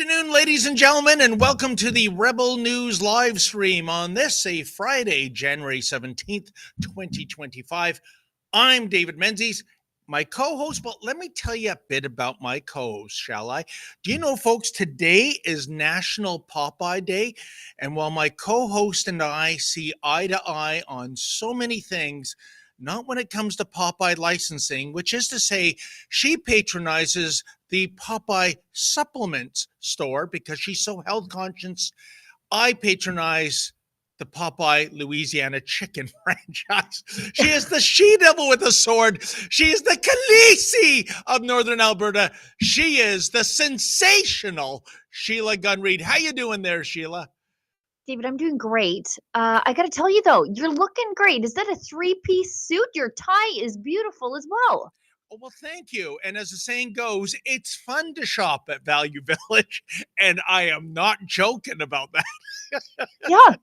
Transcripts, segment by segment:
afternoon, ladies and gentlemen, and welcome to the Rebel News live stream on this, a Friday, January 17th, 2025. I'm David Menzies, my co-host. Well, let me tell you a bit about my co-host, shall I? Do you know, folks, today is National Popeye Day, and while my co-host and I see eye to eye on so many things, not when it comes to Popeye licensing, which is to say she patronizes the Popeye supplements store because she's so health conscious. I patronize the Popeye Louisiana chicken franchise. She is the she-devil with a sword. She is the Khaleesi of Northern Alberta. She is the sensational Sheila Gunn-Reid. How you doing there, Sheila? David, I'm doing great. I got to tell you, though, you're looking great. Is that a three-piece suit? Your tie is beautiful as well. Oh, well, thank you. And as the saying goes, it's fun to shop at Value Village, and I am not joking about that. Yeah.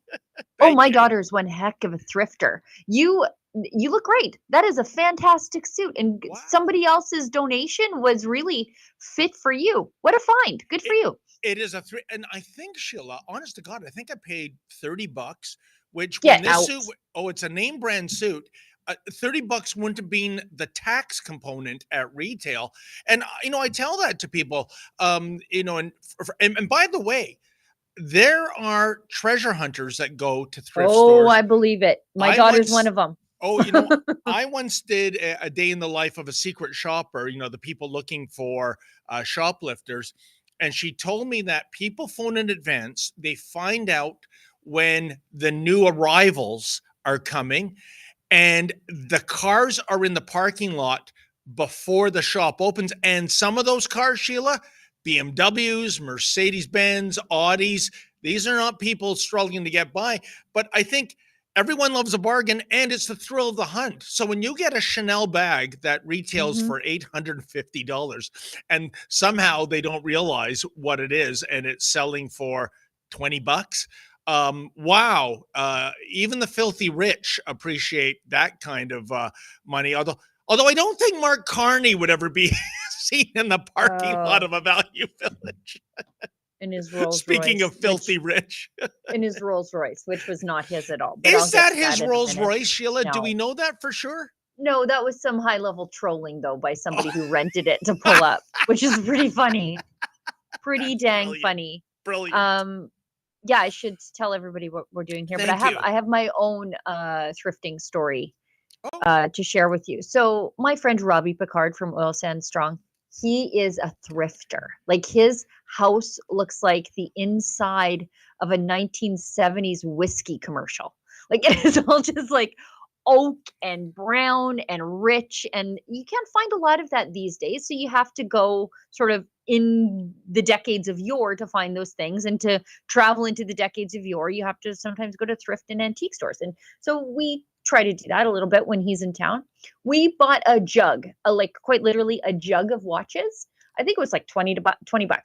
Oh, my daughter's one heck of a thrifter. You look great. That is a fantastic suit, and Wow. Somebody else's donation was really fit for you. What a find. Good for you. It is and I think, Sheila, honest to God, I think I paid $30, which Get when this out. suit, it's a name brand suit. $30 wouldn't have been the tax component at retail. And, I tell that to people, and by the way, there are treasure hunters that go to thrift stores. Oh, I believe it. My daughter's one of them. Oh, I once did a day in the life of a secret shopper, the people looking for shoplifters. And she told me that people phone in advance. They find out when the new arrivals are coming, and the cars are in the parking lot before the shop opens. And some of those cars, Sheila, BMWs, Mercedes-Benz, Audis, these are not people struggling to get by. But I think everyone loves a bargain, and it's the thrill of the hunt. So when you get a Chanel bag that retails for $850 and somehow they don't realize what it is and it's selling for $20, wow. Even the filthy rich appreciate that kind of money. Although I don't think Mark Carney would ever be seen in the parking lot of a Value Village. In his Rolls Speaking Royce, of filthy rich. in his Rolls Royce, which was not his at all. But Is that his Rolls Royce, Sheila? No. Do we know that for sure? No, that was some high-level trolling, though, by somebody who rented it to pull up, which is pretty funny. Pretty dang funny. Brilliant. Yeah, I should tell everybody what we're doing here, but I have my own thrifting story to share with you. So my friend Robbie Picard from Oil Sands Strong, he is a thrifter. Like, his house looks like the inside of a 1970s whiskey commercial. Like, it is all just like oak and brown and rich, and you can't find a lot of that these days. So you have to go sort of in the decades of yore to find those things, and to travel into the decades of yore, you have to sometimes go to thrift and antique stores. And so we try to do that a little bit when he's in town. We bought a jug, like quite literally a jug of watches. I think it was like $20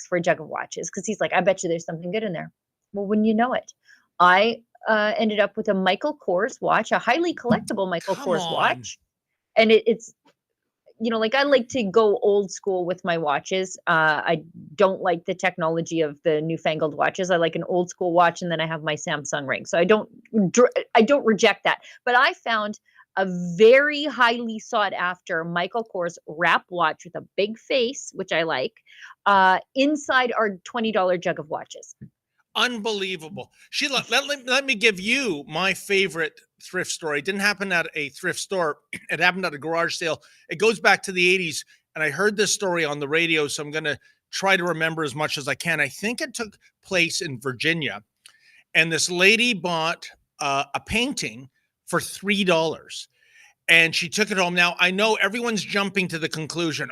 for a jug of watches, because he's like, I bet you there's something good in there. Well, wouldn't you know it, I ended up with a Michael Kors watch, a highly collectible Michael Kors watch. And it's, like, I like to go old school with my watches. I don't like the technology of the newfangled watches. I like an old school watch, and then I have my Samsung ring. So I don't reject that. But I found a very highly sought after Michael Kors wrap watch with a big face, which I like, inside our $20 jug of watches. Unbelievable. Sheila, let me give you my favorite thrift story. It didn't happen at a thrift store. It happened at a garage sale. It goes back to the 80s, and I heard this story on the radio, so I'm going to try to remember as much as I can. I think it took place in Virginia, and this lady bought a painting for $3. And she took it home. Now, I know everyone's jumping to the conclusion,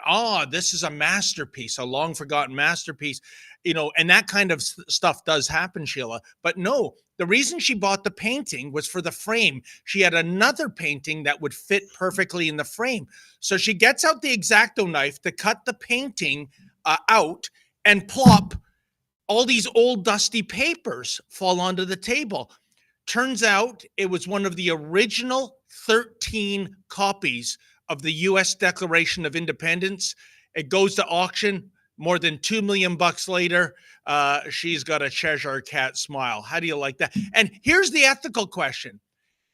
this is a masterpiece, a long forgotten masterpiece, and that kind of stuff does happen, Sheila. But no, the reason she bought the painting was for the frame. She had another painting that would fit perfectly in the frame. So she gets out the X-Acto knife to cut the painting out, and plop, all these old dusty papers fall onto the table. Turns out it was one of the original 13 copies of the U.S. Declaration of Independence. It goes to auction. more than $2 million later, she's got a Cheshire cat smile. How do you like that? And here's the ethical question.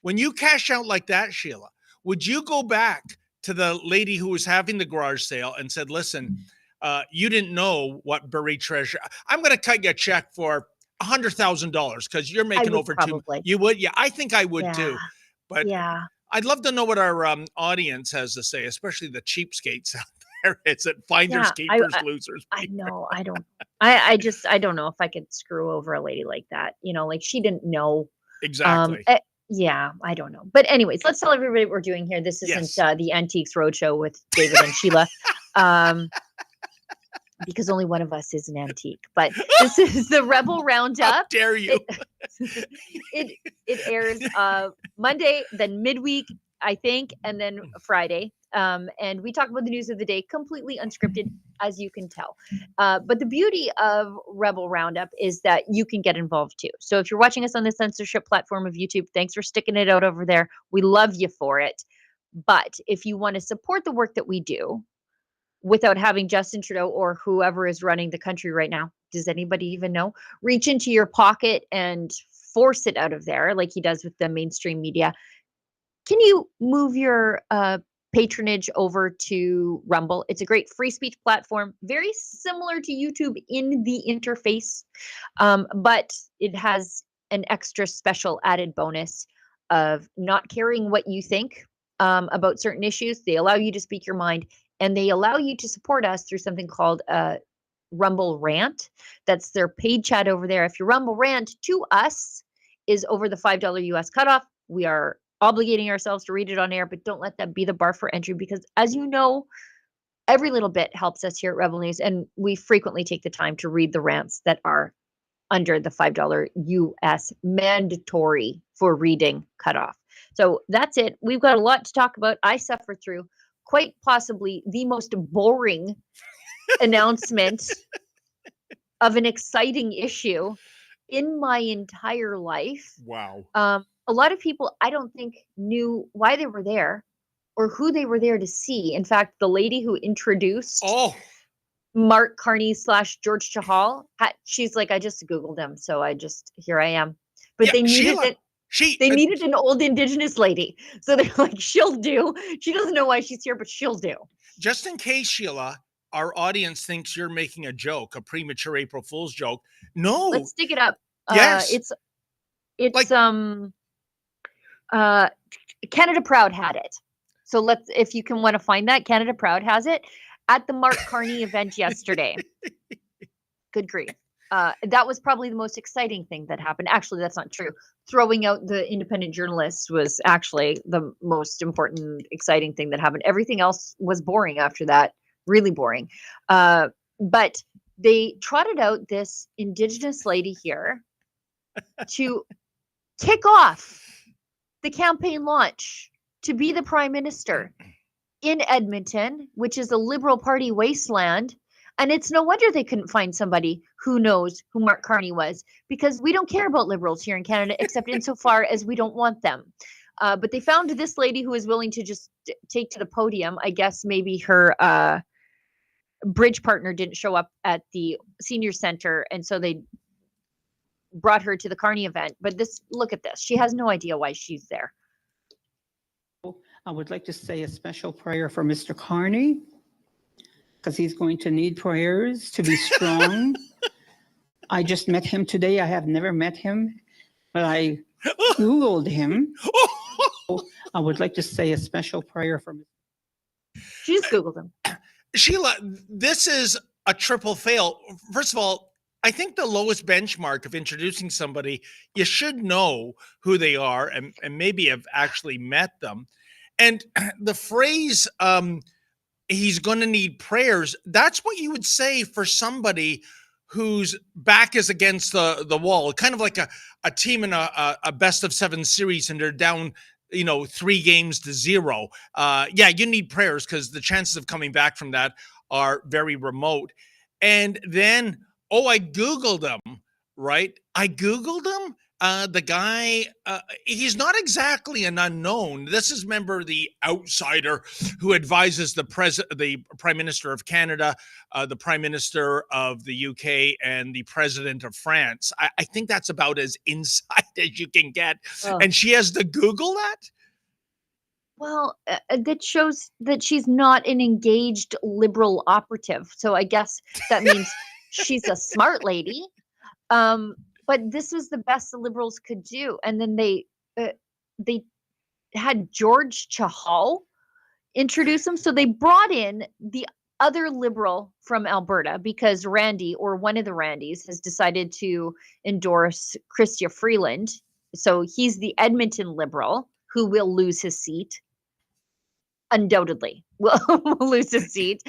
When you cash out like that, Sheila, would you go back to the lady who was having the garage sale and said, listen, you didn't know what buried treasure. I'm going to cut you a check for $100,000 because you're making over probably. You would? Yeah, I think I would too. But yeah, I'd love to know what our audience has to say, especially the cheapskates out there. It's at finders, keepers, losers. I know. I don't know if I could screw over a lady like that. Like she didn't know. Exactly. Yeah, I don't know. But anyways, let's tell everybody what we're doing here. This isn't the Antiques Roadshow with David and Sheila. Because only one of us is an antique. But this is the Rebel Roundup. How dare you? It airs Monday, then midweek, I think, and then Friday. And we talk about the news of the day completely unscripted, as you can tell. But the beauty of Rebel Roundup is that you can get involved too. So if you're watching us on the censorship platform of YouTube, thanks for sticking it out over there. We love you for it. But if you want to support the work that we do without having Justin Trudeau or whoever is running the country right now, does anybody even know? Reach into your pocket and force it out of there like he does with the mainstream media. Can you move your patronage over to Rumble? It's a great free speech platform, very similar to YouTube in the interface, but it has an extra special added bonus of not caring what you think about certain issues. They allow you to speak your mind, and they allow you to support us through something called Rumble Rant. That's their paid chat over there. If your Rumble Rant to us is over the $5 US cutoff, we are obligating ourselves to read it on air, but don't let that be the bar for entry, because as you know, every little bit helps us here at Rebel News, and we frequently take the time to read the rants that are under the $5 US mandatory for reading cutoff. So that's it. We've got a lot to talk about. I suffered through quite possibly the most boring announcement of an exciting issue in my entire life. Wow. A lot of people, I don't think, knew why they were there or who they were there to see. In fact, the lady who introduced Mark Carney / George Chahal, she's like, I just Googled him, so here I am. But they needed it. They needed an old Indigenous lady. So they're like, she'll do. She doesn't know why she's here, but she'll do. Just in case, Sheila, our audience thinks you're making a joke, a premature April Fool's joke. No. Let's dig it up. Yes. It's like, Canada Proud had it. So if you want to find that, Canada Proud has it at the Mark Carney event yesterday. Good grief. That was probably the most exciting thing that happened. Actually, that's not true. Throwing out the independent journalists was actually the most important, exciting thing that happened. Everything else was boring after that, really boring. But they trotted out this Indigenous lady here to kick off the campaign launch to be the Prime Minister in Edmonton, which is a Liberal Party wasteland. And it's no wonder they couldn't find somebody who knows who Mark Carney was, because we don't care about Liberals here in Canada, except insofar as we don't want them. But they found this lady who is willing to just take to the podium. I guess maybe her bridge partner didn't show up at the senior center, and so they brought her to the Carney event. But look at this. She has no idea why she's there. I would like to say a special prayer for Mr. Carney, because he's going to need prayers to be strong. I just met him today. I have never met him, but I Googled him. I would like to say a special prayer for him. She just Googled him. Sheila, this is a triple fail. First of all, I think the lowest benchmark of introducing somebody, you should know who they are and maybe have actually met them. And the phrase, he's going to need prayers, that's what you would say for somebody whose back is against the wall, kind of like a team in a best of 7 series and they're down 3 games to 0. Yeah, you need prayers because the chances of coming back from that are very remote. And then, I Googled them, right? I Googled them The guy, he's not exactly an unknown. This is, remember, the outsider who advises the Prime Minister of Canada, the Prime Minister of the UK, and the President of France. I think that's about as inside as you can get. Oh. And she has to Google that? Well, that shows that she's not an engaged Liberal operative. So I guess that means she's a smart lady. But this was the best the Liberals could do. And then they had George Chahal introduce him. So they brought in the other Liberal from Alberta because Randy, or one of the Randys, has decided to endorse Chrystia Freeland. So he's the Edmonton Liberal who will lose his seat. Undoubtedly will lose his seat.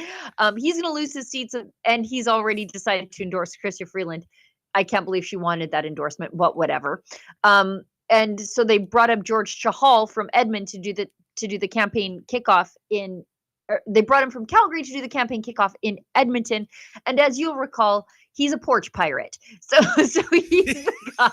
He's going to lose his seat, and he's already decided to endorse Chrystia Freeland. I can't believe she wanted that endorsement, but whatever. And so they brought up George Chahal from Edmonton to do the campaign kickoff in. They brought him from Calgary to do the campaign kickoff in Edmonton, and as you'll recall, he's a porch pirate. So he's the guy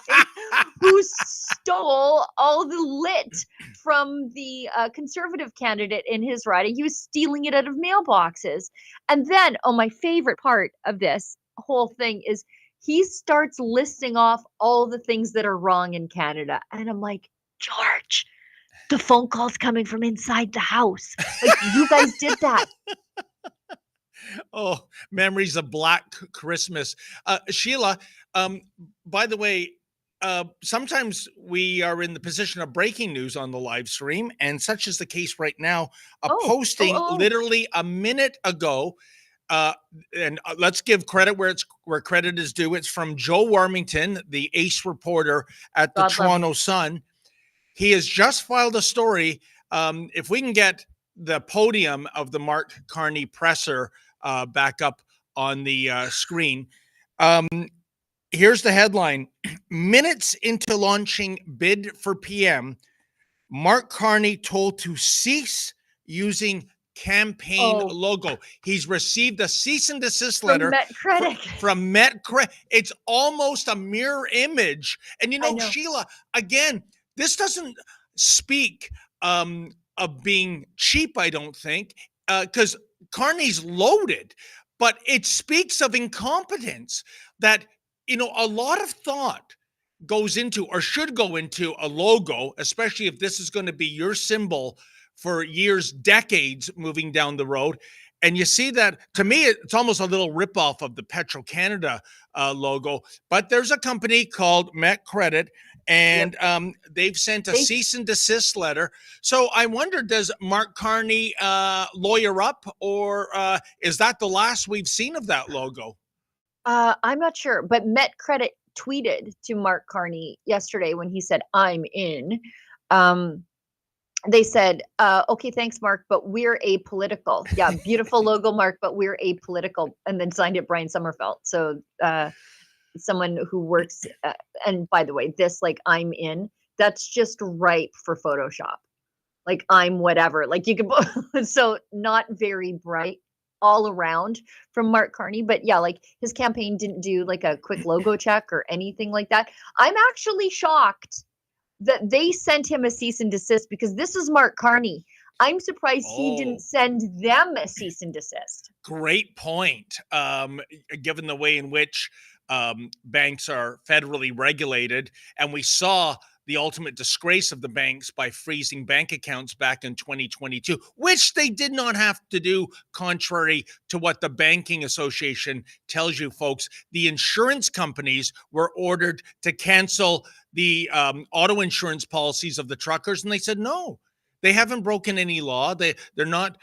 who stole all the lit from the Conservative candidate in his riding. He was stealing it out of mailboxes. And then, my favorite part of this whole thing is he starts listing off all the things that are wrong in Canada. And I'm like, George, the phone call's coming from inside the house. Like, you guys did that. Oh, memories of Black Christmas. Sheila, by the way, sometimes we are in the position of breaking news on the live stream, and such is the case right now. Posting literally a minute ago, and let's give credit where credit is due. It's from Joe Warmington, the ace reporter at the Toronto Sun. He has just filed a story. If we can get the podium of the Mark Carney presser back up on the screen. Here's the headline. Minutes into launching bid for PM, Mark Carney told to cease using campaign logo. He's received a cease and desist letter from MetCredit. It's almost a mirror image. And you know, Sheila, again, this doesn't speak of being cheap, I don't think, because Carney's loaded, but it speaks of incompetence that, you know, a lot of thought goes into, or should go into, a logo, especially if this is going to be your symbol for years, decades moving down the road. And you see that, to me, it's almost a little ripoff of the Petro-Canada logo. But there's a company called MetCredit, and they've sent a cease and desist letter. So I wonder, does Mark Carney lawyer up, or is that the last we've seen of that logo? I'm not sure, but MetCredit tweeted to Mark Carney yesterday when he said, "I'm in." They said, okay, thanks, Mark, but we're apolitical. Yeah, beautiful logo, Mark, but we're apolitical. And then signed it Brian Sommerfeld. So someone who works, and by the way, this, like, I'm in, that's just ripe for Photoshop. Like, I'm whatever. Like, you could, so not very bright all around from Mark Carney. But yeah, like, his campaign didn't do like a quick logo check or anything like that. I'm actually shocked that they sent him a cease and desist, because this is Mark Carney. I'm surprised he didn't send them a cease and desist. Great point. Given the way in which banks are federally regulated, and we saw the ultimate disgrace of the banks by freezing bank accounts back in 2022, which they did not have to do, contrary to what the Banking Association tells you, folks. The insurance companies were ordered to cancel the auto insurance policies of the truckers, and they said no. They haven't broken any law. They're not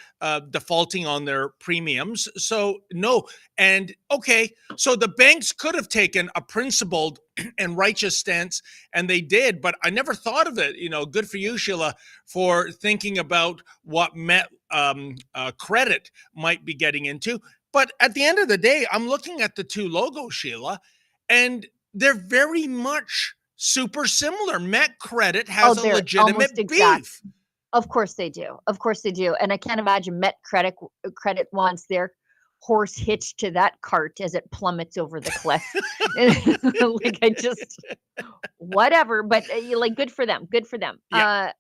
defaulting on their premiums. So no. And okay, so the banks could have taken a principled and righteous stance, and they did. But I never thought of it. You know, good for you, Sheila, for thinking about what credit might be getting into. But at the end of the day, I'm looking at the two logos, Sheila, and they're very much super similar. MetCredit has a legitimate beef. Of course they do. Of course they do. And I can't imagine MetCredit wants their horse hitched to that cart as it plummets over the cliff. Like, I just, whatever, but like, good for them. Good for them. Yeah.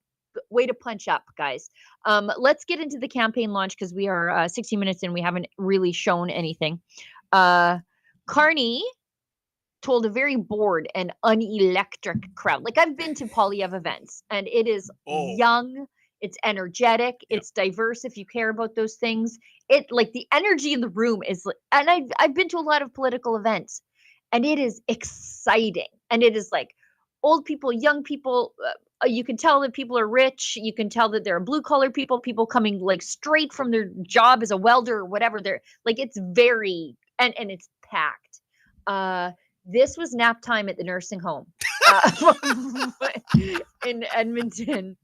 Way to punch up, guys. Let's get into the campaign launch, because we are 60 minutes in. We haven't really shown anything. Carney told a very bored and unelectric crowd. Like, I've been to Poilievre events, and it is young, it's energetic, it's diverse. If you care about those things, it, like, the energy in the room is, and I've been to a lot of political events, and it is exciting. And it is like old people, young people. You can tell that people are rich. You can tell that there are blue collar people coming like straight from their job as a welder or whatever. They're like, it's very, and it's packed. This was nap time at the nursing home in Edmonton.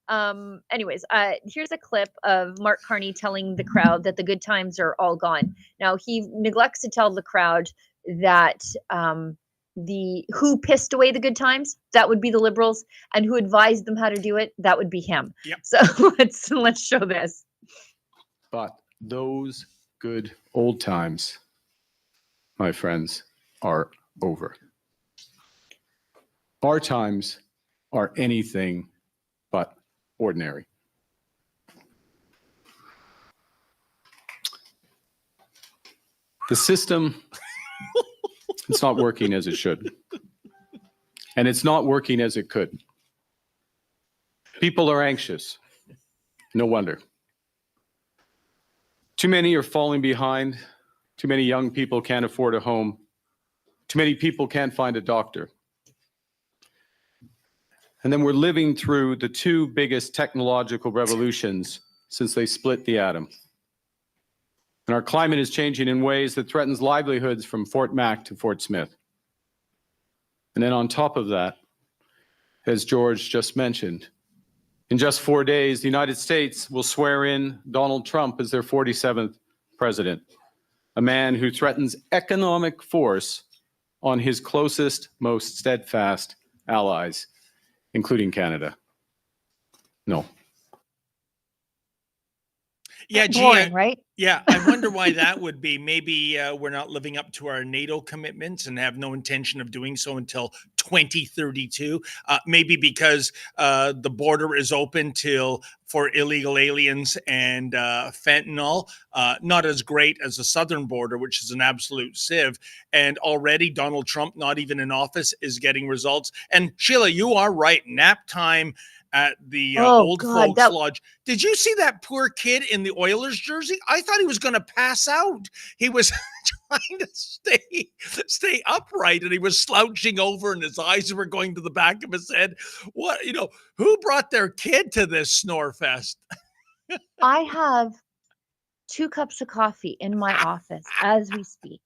Anyways, here's a clip of Mark Carney telling the crowd that the good times are all gone. Now, he neglects to tell the crowd that who pissed away the good times, that would be the Liberals, and who advised them how to do it, that would be him. Yep. So let's show this. But those good old times, my friends, are over. Our times are anything but ordinary. The system, it's not working as it should. And it's not working as it could. People are anxious. No wonder. Too many are falling behind. Too many young people can't afford a home. Too many people can't find a doctor. And then we're living through the two biggest technological revolutions since they split the atom. And our climate is changing in ways that threatens livelihoods from Fort Mac to Fort Smith. And then on top of that, as George just mentioned, in just 4 days, the United States will swear in Donald Trump as their 47th president, a man who threatens economic force on his closest, most steadfast allies, including Canada. No. Yeah, gee, Boring, right? Yeah, I wonder why that would be. Maybe we're not living up to our NATO commitments and have no intention of doing so until 2032. Maybe because the border is open for illegal aliens and fentanyl. Not as great as the southern border, which is an absolute sieve. And already Donald Trump, not even in office, is getting results. And Sheila, you are right. Nap time at the old folks lodge. Did you see that poor kid in the Oilers jersey? I thought he was going to pass out. He was trying to stay upright, and he was slouching over, and his eyes were going to the back of his head. What, who brought their kid to this snore fest? I have 2 cups of coffee in my office as we speak.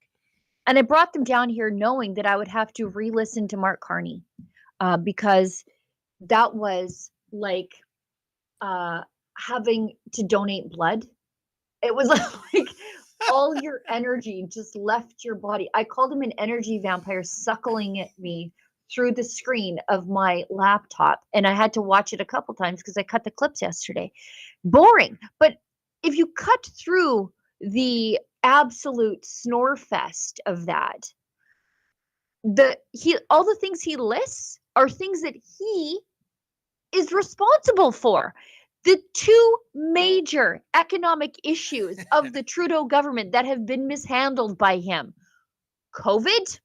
And I brought them down here knowing that I would have to re-listen to Mark Carney because that was like having to donate blood. It was like all your energy just left your body. I called him an energy vampire suckling at me through the screen of my laptop, and I had to watch it a couple times because I cut the clips yesterday. Boring. But if you cut through the absolute snore fest of that, all the things he lists are things that he is responsible for. The 2 major economic issues of the Trudeau government that have been mishandled by him: COVID,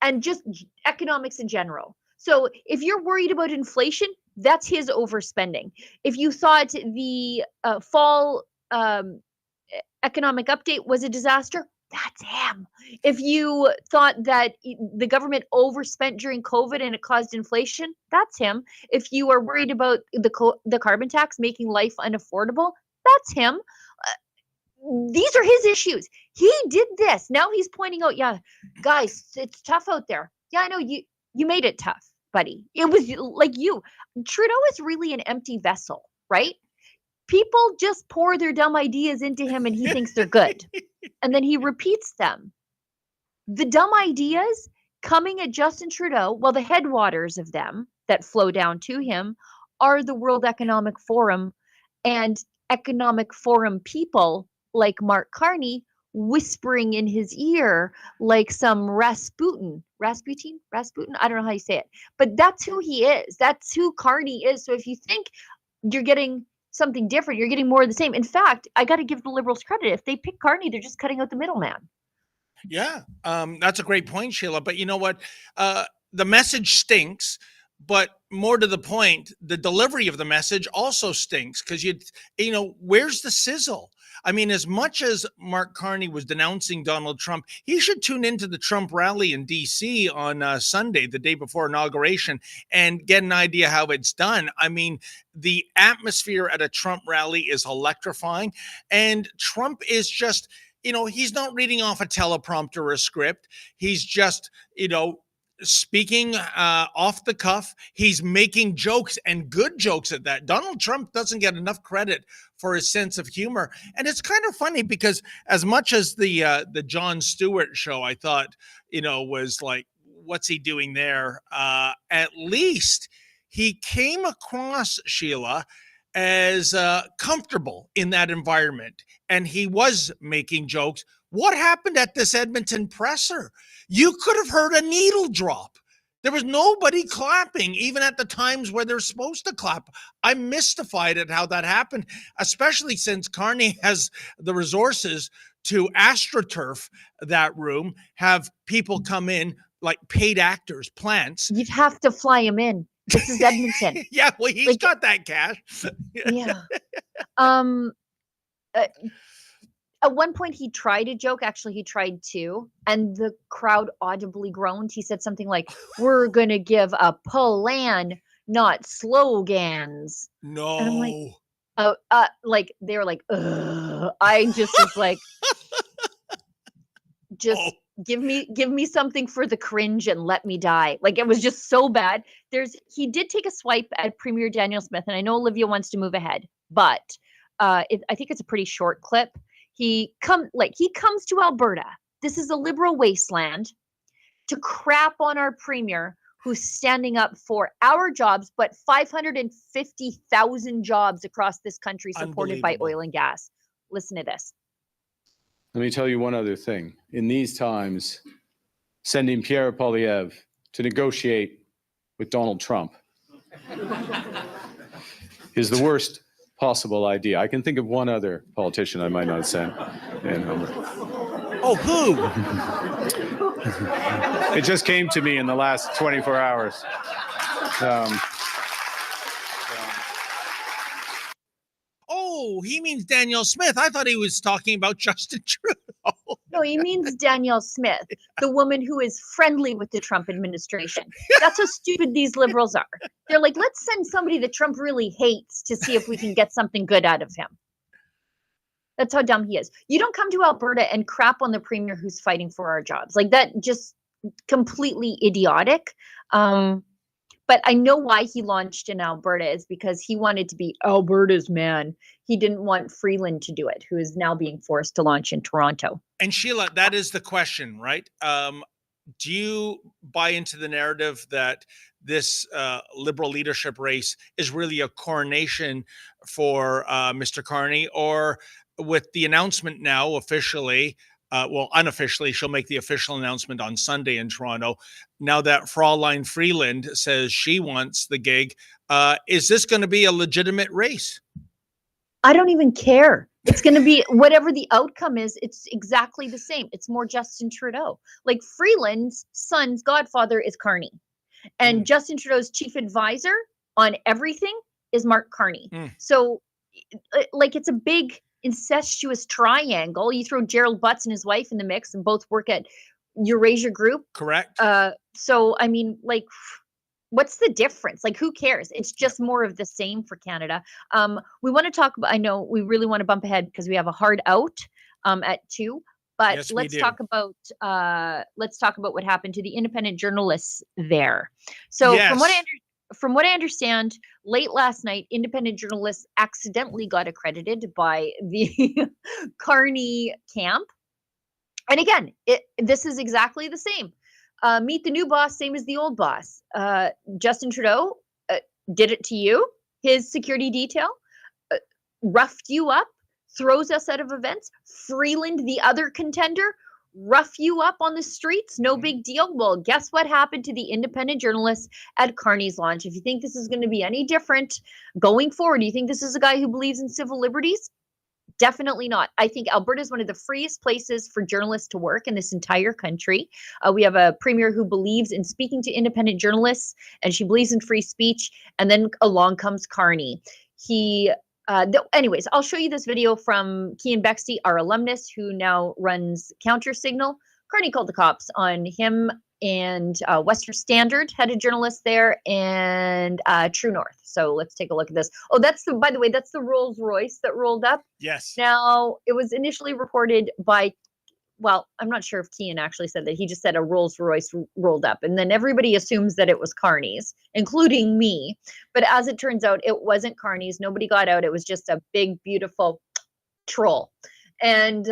and just economics in general. So if you're worried about inflation, that's his overspending. If you thought the fall economic update was a disaster, that's him. If you thought that the government overspent during COVID and it caused inflation, that's him. If you are worried about the carbon tax making life unaffordable, that's him. These are his issues. He did this. Now he's pointing out, yeah, guys, it's tough out there. Yeah, I know you made it tough, buddy. It was like you. Trudeau is really an empty vessel, right? People just pour their dumb ideas into him and he thinks they're good. And then he repeats them. The dumb ideas coming at Justin Trudeau, well, the headwaters of them that flow down to him are the World Economic Forum and Economic Forum people like Mark Carney whispering in his ear like some Rasputin. I don't know how you say it, but that's who he is. That's who Carney is. So if you think you're getting something different, you're getting more of the same. In fact, I got to give the Liberals credit. If they pick Carney, they're just cutting out the middleman. Yeah, that's a great point, Sheila. But you know what? The message stinks, but more to the point, the delivery of the message also stinks because where's the sizzle? I mean, as much as Mark Carney was denouncing Donald Trump, he should tune into the Trump rally in D.C. on Sunday, the day before inauguration, and get an idea how it's done. I mean, the atmosphere at a Trump rally is electrifying, and Trump is just, he's not reading off a teleprompter or a script. He's just, speaking off the cuff. He's making jokes, and good jokes at that. Donald Trump doesn't get enough credit for his sense of humor. And it's kind of funny because as much as the Jon Stewart show, I thought, was like, what's he doing there? At least he came across, Sheila, as comfortable in that environment. And he was making jokes. What happened at this Edmonton presser? You could have heard a needle drop. There was nobody clapping, even at the times where they're supposed to clap. I'm mystified at how that happened, especially since Carney has the resources to astroturf that room, have people come in like paid actors, plants. You'd have to fly him in. This is Edmonton. Yeah, well, he's got that cash. Yeah. At one point, he tried a joke. Actually, he tried two, and the crowd audibly groaned. He said something like, "We're going to give a plan, not slogans." No. And I'm like, they were like, ugh. I just was like, give me something for the cringe and let me die. Like, it was just so bad. He did take a swipe at Premier Danielle Smith, and I know Olivia wants to move ahead, but I think it's a pretty short clip. He comes to Alberta. This is a liberal wasteland, to crap on our premier who's standing up for our jobs, but 550,000 jobs across this country supported by oil and gas. Listen to this. Let me tell you one other thing. In these times, sending Pierre Poilievre to negotiate with Donald Trump is the worst possible idea. I can think of one other politician I might not send. Oh, who? It just came to me in the last 24 hours. Oh, he means Danielle Smith. I thought he was talking about Justin Trudeau. No, he means Danielle Smith, the woman who is friendly with the Trump administration. That's how stupid these liberals are. They're like, let's send somebody that Trump really hates to see if we can get something good out of him. That's how dumb he is. You don't come to Alberta and crap on the premier who's fighting for our jobs. Like, that just completely idiotic. But I know why he launched in Alberta is because he wanted to be Alberta's man. He didn't want Freeland to do it, who is now being forced to launch in Toronto. And Sheila, that is the question, right? Do you buy into the narrative that this Liberal leadership race is really a coronation for Mr. Carney, or with the announcement now officially, unofficially, she'll make the official announcement on Sunday in Toronto. Now that Fraulein Freeland says she wants the gig, is this going to be a legitimate race? I don't even care. It's going to be whatever the outcome is. It's exactly the same. It's more Justin Trudeau. Like, Freeland's son's godfather is Carney, and Justin Trudeau's chief advisor on everything is Mark Carney. So, like, it's a big incestuous triangle. You throw Gerald Butts and his wife in the mix, and both work at Eurasia Group. Correct. So, I mean, like, what's the difference? Like, who cares? It's just more of the same for Canada. We want to talk about, I know we really want to bump ahead because we have a hard out at 2, but yes, let's talk about what happened to the independent journalists there. So yes. From what I understand, late last night, independent journalists accidentally got accredited by the Carney camp. And again, this is exactly the same. Meet the new boss, same as the old boss. Justin Trudeau did it to you. His security detail roughed you up, throws us out of events. Freeland, the other contender, rough you up on the streets, no big deal. Well, guess what happened to the independent journalists at Carney's launch? If you think this is going to be any different going forward, do you think this is a guy who believes in civil liberties? Definitely not. I think Alberta is one of the freest places for journalists to work in this entire country. We have a premier who believes in speaking to independent journalists, and she believes in free speech. And then along comes Carney. Anyways, I'll show you this video from Cian Bexty, our alumnus who now runs Counter Signal. Carney called the cops on him, and Western Standard had a journalist there, and True North. So let's take a look at this. Oh, by the way, that's the Rolls Royce that rolled up. Yes. Now, it was initially reported by, well, I'm not sure if Cian actually said that. He just said a Rolls Royce rolled up. And then everybody assumes that it was Carney's, including me. But as it turns out, it wasn't Carney's. Nobody got out. It was just a big, beautiful troll. And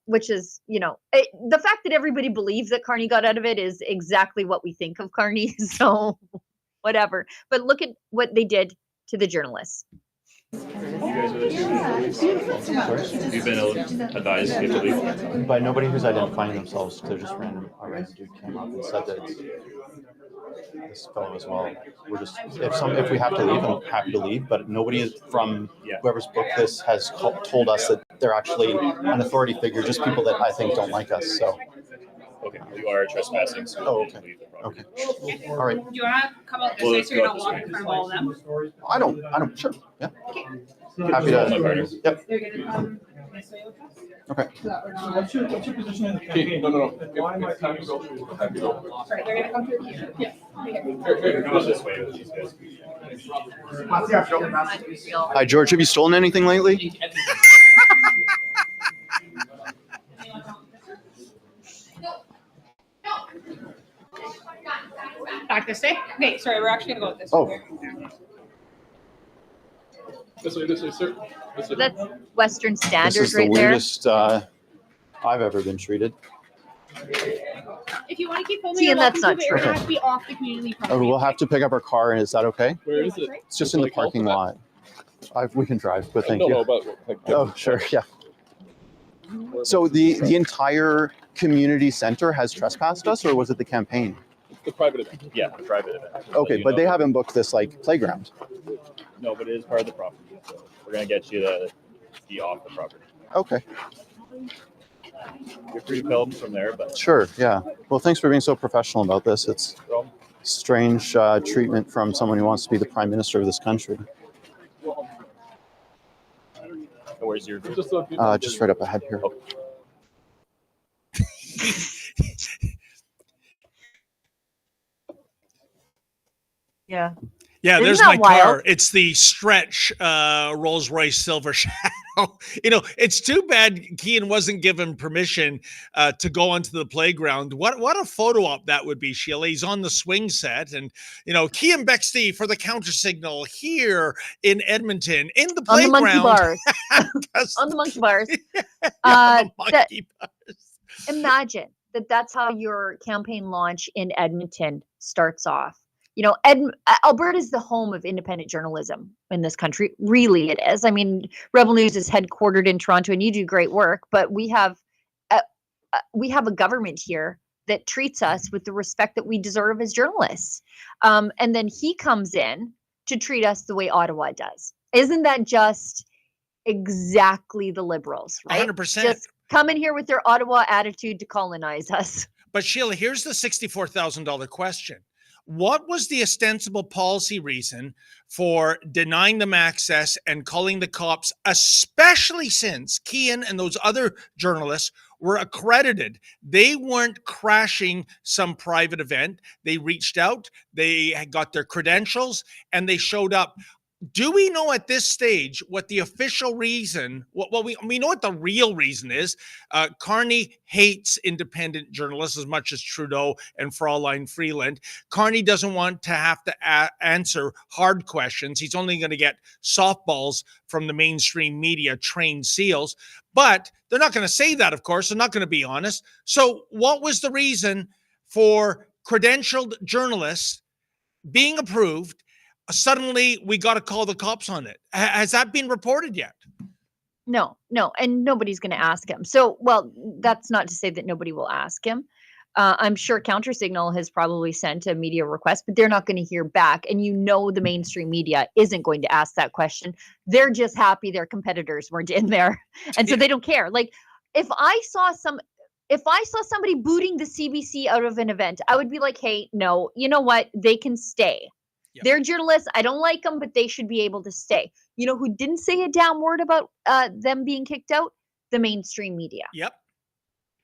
which is, the fact that everybody believes that Carney got out of it is exactly what we think of Carney. So whatever. But look at what they did to the journalists. You guys are the two. You've been advised to leave? By nobody who's identifying themselves. They're just random. A random dude came up and said that it's this fellow as well. We're just if we have to leave, I'm happy to leave. But nobody is from whoever's booked this has told us that they're actually an authority figure. Just people that I think don't like us. So. Okay, you are trespassing, so you need to leave the property. Okay. All right. Do you want to come out this way so you're not walking in front of all of them? I don't, sure. Yeah. Okay. Happy to. Yep. They're going to come this way with us? Okay. What's your position in the campaign? No. Why am I time to go through? Sorry, they're going to come through here. Yes. Go this way with these guys. Hi, George. Have you stolen anything lately? Back this way? Okay, sorry, we're actually going to go this way. This way, sir. That's Western Standard This is right the there. weirdest I've ever been treated. If you want to keep filming, See, and you're that's welcome not to, but true. you're going to have to be off the community property. We'll have to pick up our car. Is that okay? Where is it? It's just in the parking lot. We can drive, but thank you. No, but like, Oh, sure. Yeah. So the entire community center has trespassed us, or was it the campaign? the private event. Yeah, the private event. Okay, but they haven't booked this like playground. No, but it is part of the property. So we're gonna get you to be off the property. Okay, You're free to film from there, but sure, yeah. Well, thanks for being so professional about this. It's strange treatment from someone who wants to be the Prime Minister of this country. where's your Just right up ahead here. Yeah. Yeah, Isn't there's that my car. wild? It's the stretch Rolls-Royce Silver Shadow. It's too bad Cian wasn't given permission to go onto the playground. What a photo op that would be, Sheila. He's on the swing set, and Cian Bexty for the counter signal here in Edmonton in the playground. On the monkey bars. On the monkey bars. On the monkey bars. Imagine that's how your campaign launch in Edmonton starts off. Alberta is the home of independent journalism in this country. Really, it is. I mean, Rebel News is headquartered in Toronto, and you do great work. But we have a government here that treats us with the respect that we deserve as journalists. And then he comes in to treat us the way Ottawa does. Isn't that just exactly the Liberals? Right? 100%. Just come in here with their Ottawa attitude to colonize us. But Sheila, here's the $64,000 question. What was the ostensible policy reason for denying them access and calling the cops, especially since Cian and those other journalists were accredited? They weren't crashing some private event. They reached out, they had got their credentials, and they showed up. Do we know at this stage what the official reason, well, we know what the real reason is. Carney hates independent journalists as much as Trudeau and Fraulein Freeland. Carney doesn't want to have to answer hard questions. He's only going to get softballs from the mainstream media, trained SEALs. But they're not going to say that, of course. They're not going to be honest. So what was the reason for credentialed journalists being approved? Suddenly we got to call the cops on it. Has that been reported yet? No, and nobody's going to ask him. So, well, that's not to say that nobody will ask him. I'm sure Countersignal has probably sent a media request, but they're not going to hear back. And the mainstream media isn't going to ask that question. They're just happy their competitors weren't in there, and so they don't care. Like, if I saw somebody booting the CBC out of an event, I would be like, hey, no, you know what? They can stay. Yep. They're journalists. I don't like them, but they should be able to stay. You know who didn't say a damn word about them being kicked out? The mainstream media. Yep.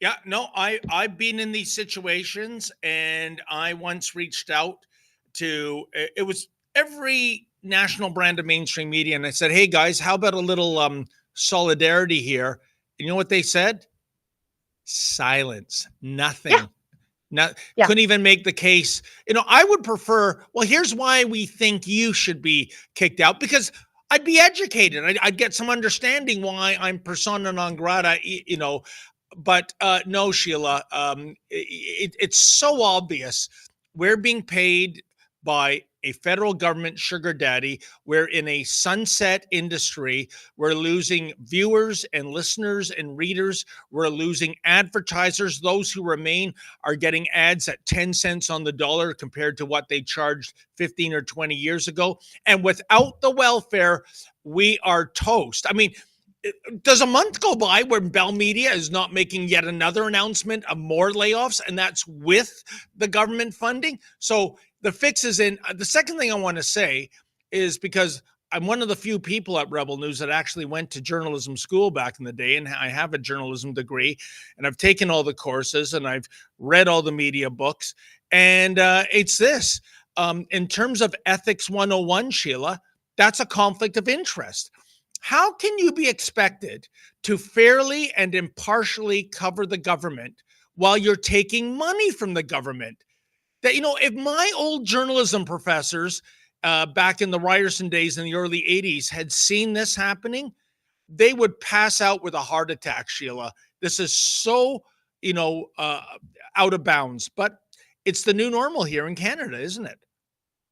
Yeah, no, I've been in these situations, and I once reached out to, it was every national brand of mainstream media, and I said, hey guys, how about a little solidarity here? And you know what they said? Silence. Nothing. Yeah. Couldn't even make the case. I would prefer, well, here's why we think you should be kicked out, because I'd be educated. I'd get some understanding why I'm persona non grata, But no, Sheila, it's so obvious. We're being paid by a federal government sugar daddy. We're in a sunset industry. We're losing viewers and listeners and readers. We're losing advertisers. Those who remain are getting ads at 10 cents on the dollar compared to what they charged 15 or 20 years ago. And without the welfare, we are toast. I mean, does a month go by where Bell Media is not making yet another announcement of more layoffs, and that's with the government funding? So the fix is in. The second thing I want to say is, because I'm one of the few people at Rebel News that actually went to journalism school back in the day, and I have a journalism degree, and I've taken all the courses, and I've read all the media books, and it's this. In terms of Ethics 101, Sheila, that's a conflict of interest. How can you be expected to fairly and impartially cover the government while you're taking money from the government? That, if my old journalism professors back in the Ryerson days in the early 80s had seen this happening, they would pass out with a heart attack, Sheila. This is so, out of bounds. But it's the new normal here in Canada, isn't it?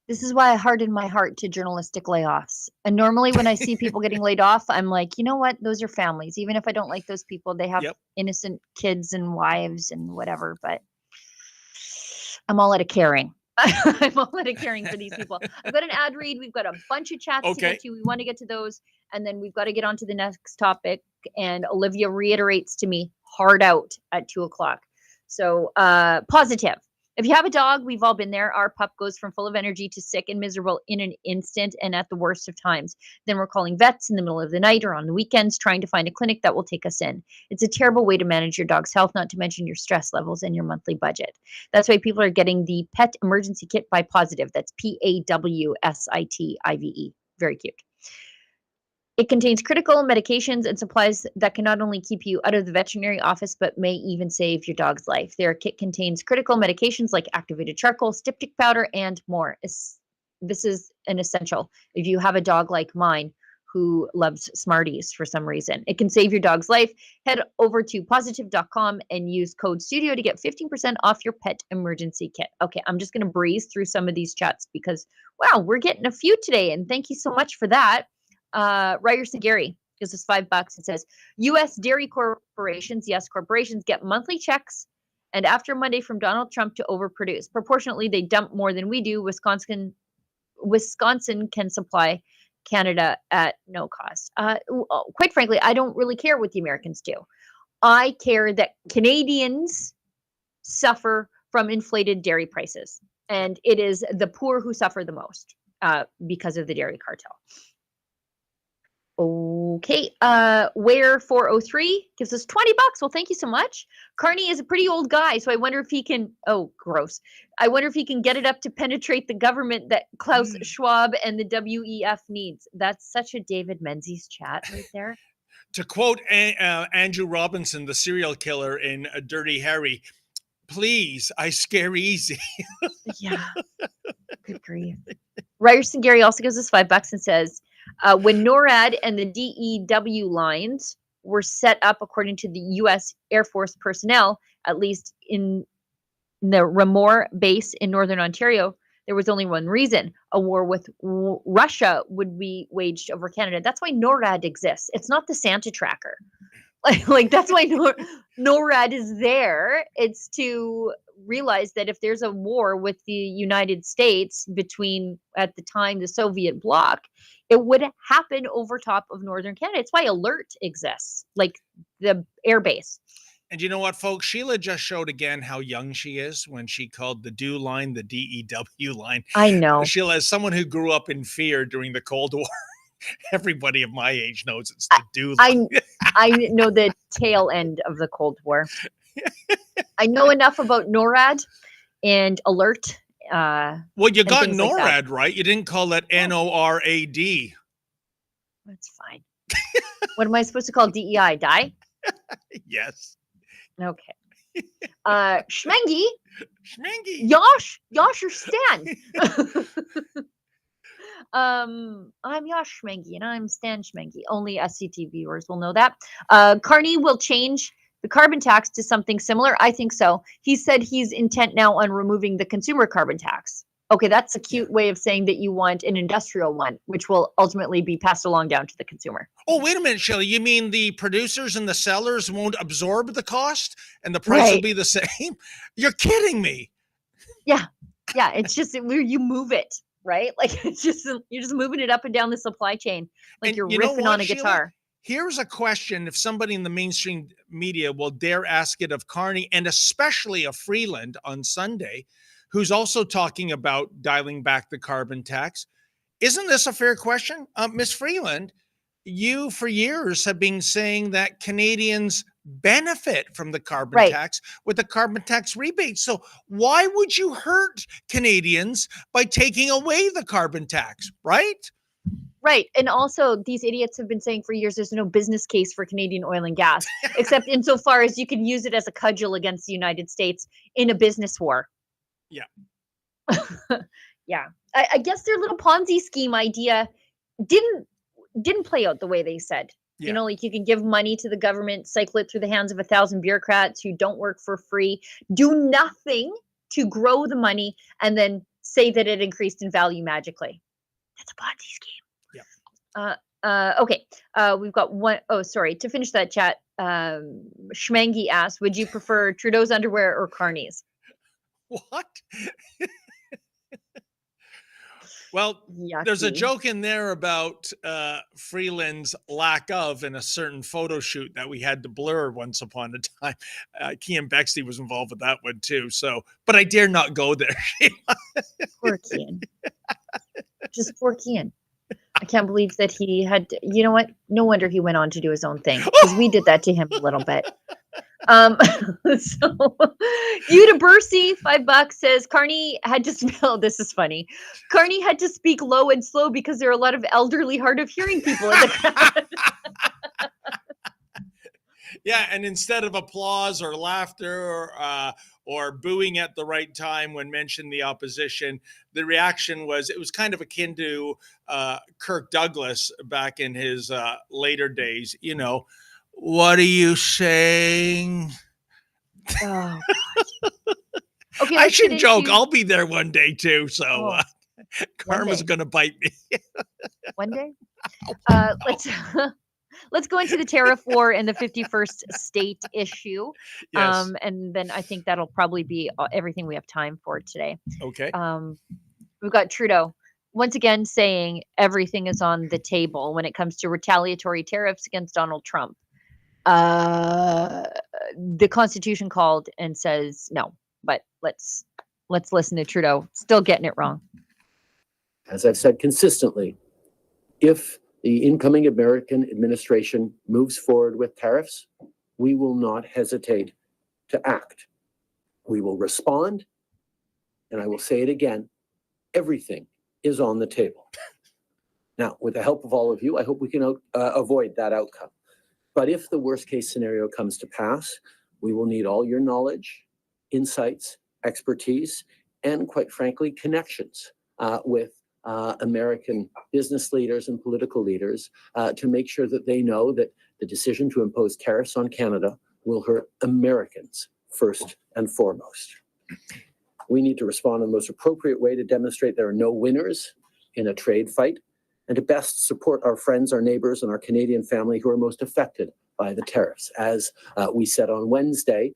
This is why I harden my heart to journalistic layoffs. And normally when I see people getting laid off, I'm like, you know what? Those are families. Even if I don't like those people, they have innocent kids and wives and whatever. But I'm all out of caring. I'm all out of caring for these people. I've got an ad read. We've got a bunch of chats to get to. We want to get to those. And then we've got to get on to the next topic. And Olivia reiterates to me, hard out at 2:00. So positive. If you have a dog, we've all been there. Our pup goes from full of energy to sick and miserable in an instant and at the worst of times. Then we're calling vets in the middle of the night or on the weekends, trying to find a clinic that will take us in. It's a terrible way to manage your dog's health, not to mention your stress levels and your monthly budget. That's why people are getting the Pet Emergency Kit by Positive. That's PAWSITIVE. Very cute. It contains critical medications and supplies that can not only keep you out of the veterinary office, but may even save your dog's life. Their kit contains critical medications like activated charcoal, styptic powder, and more. This is an essential if you have a dog like mine who loves Smarties for some reason. It can save your dog's life. Head over to positive.com and use code STUDIO to get 15% off your pet emergency kit. Okay, I'm just going to breeze through some of these chats because, wow, we're getting a few today, and thank you so much for that. Ryerson Gary gives us $5 and says, U.S. dairy corporations, yes, corporations get monthly checks, and after Monday from Donald Trump to overproduce. Proportionately, they dump more than we do. Wisconsin can supply Canada at no cost. Quite frankly, I don't really care what the Americans do. I care that Canadians suffer from inflated dairy prices, and it is the poor who suffer the most because of the dairy cartel. Okay, Where 403 gives us $20. Well, thank you so much. Carney is a pretty old guy, so I wonder if he can, oh, gross. I wonder if he can get it up to penetrate the government that Klaus Schwab and the WEF needs. That's such a David Menzies chat right there. To quote Andrew Robinson, the serial killer in Dirty Harry, please, I scare easy. Yeah, good grief. Ryerson Gary also gives us $5 and says, when NORAD and the DEW lines were set up according to the U.S. Air Force personnel, at least in the Raymore base in Northern Ontario, there was only one reason: a war with Russia would be waged over Canada. That's why NORAD exists. It's not the Santa tracker. Like that's why NORAD is there. It's to realize that if there's a war with the United States between, at the time, the Soviet bloc, it would happen over top of Northern Canada. It's why ALERT exists, like the air base. And you know what, folks? Sheila just showed again how young she is when she called the DEW line the DEW line. I know. Sheila, as someone who grew up in fear during the Cold War, everybody of my age knows it's the DEW line. I know the tail end of the Cold War. I know enough about NORAD and ALERT. Well, you got NORAD like right. You didn't call it NORAD. That's fine. What am I supposed to call DEI? Die? Yes. Okay. Schmengi. Schmengi. Yosh or Stan. I'm Yosh Schmengi and I'm Stan Schmengi. Only SCT viewers will know that. Carney will change the carbon tax to something similar. I think so. He said he's intent now on removing the consumer carbon tax. Okay, that's a cute way of saying that you want an industrial one, which will ultimately be passed along down to the consumer. Oh, wait a minute, Shelley. You mean the producers and the sellers won't absorb the cost and the price will be the same? You're kidding me. Yeah. It's just where you move it, right? Like it's just, you're just moving it up and down the supply chain, like you're riffing on a guitar. Here's a question: if somebody in the mainstream media will dare ask it of Carney, and especially of Freeland on Sunday, who's also talking about dialing back the carbon tax. Isn't this a fair question? Ms. Freeland, you for years have been saying that Canadians benefit from the carbon tax with the carbon tax rebate. So why would you hurt Canadians by taking away the carbon tax, right? Right. And also, these idiots have been saying for years there's no business case for Canadian oil and gas, except insofar as you can use it as a cudgel against the United States in a business war. Yeah. Yeah. I guess their little Ponzi scheme idea didn't play out the way they said. Yeah. You know, like you can give money to the government, cycle it through the hands of 1,000 bureaucrats who don't work for free, do nothing to grow the money, and then say that it increased in value magically. That's a Ponzi scheme. Yeah. Okay. We've got one. Oh, sorry. To finish that chat, Schmengi asked, would you prefer Trudeau's underwear or Carney's? What? Well, yucky. There's a joke in there about Freeland's lack of in a certain photo shoot that we had to blur once upon a time. Cian Bexley was involved with that one too. So, but I dare not go there. Poor Cian. Just poor Cian. I can't believe that he had, you know what? No wonder he went on to do his own thing, because we did that to him a little bit. So Udabersi, $5 says Carney had to spell. This is funny. Carney had to speak low and slow because there are a lot of elderly, hard of hearing people in the crowd. Yeah, and instead of applause or laughter or booing at the right time when mentioned the opposition, the reaction was, it was kind of akin to Kirk Douglas back in his later days. You know, what are you saying? Oh, okay, I should joke. I'll be there one day too. So karma's going to bite me. One day. Let's go into the tariff war and the 51st state issue. Yes. And then I think that'll probably be everything we have time for today. Okay. We've got Trudeau once again saying everything is on the table when it comes to retaliatory tariffs against Donald Trump. The Constitution called and says no, but let's listen to Trudeau. Still getting it wrong. As I've said consistently, if the incoming American administration moves forward with tariffs, we will not hesitate to act. We will respond, and I will say it again, everything is on the table. Now, with the help of all of you, I hope we can avoid that outcome. But if the worst case scenario comes to pass, we will need all your knowledge, insights, expertise, and quite frankly, connections with American business leaders and political leaders to make sure that they know that the decision to impose tariffs on Canada will hurt Americans first and foremost. We need to respond in the most appropriate way to demonstrate there are no winners in a trade fight and to best support our friends, our neighbors, and our Canadian family who are most affected by the tariffs. As we said on Wednesday,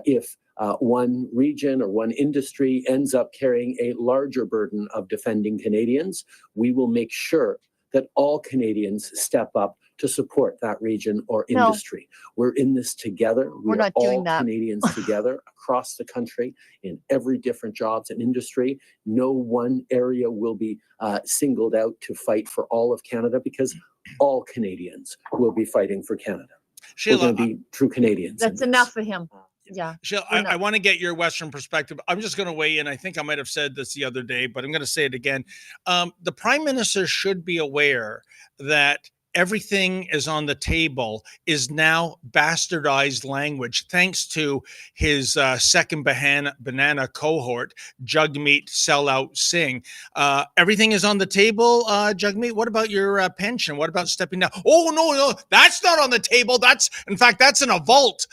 if one region or one industry ends up carrying a larger burden of defending Canadians, we will make sure that all Canadians step up to support that region or industry. We're in this together. We're are not all doing that. Canadians together across the country in every different jobs and industry. No one area will be singled out to fight for all of Canada because all Canadians will be fighting for Canada. Sheila, we're going to be true Canadians. That's enough for him. Yeah. Sheila, I want to get your Western perspective. I'm just going to weigh in. I think I might have said this the other day, but I'm going to say it again. The Prime Minister should be aware that everything is on the table is now bastardized language, thanks to his second banana cohort, Jagmeet Sellout Singh. Everything is on the table, Jagmeet. What about your pension? What about stepping down? Oh, no, that's not on the table. In fact, that's in a vault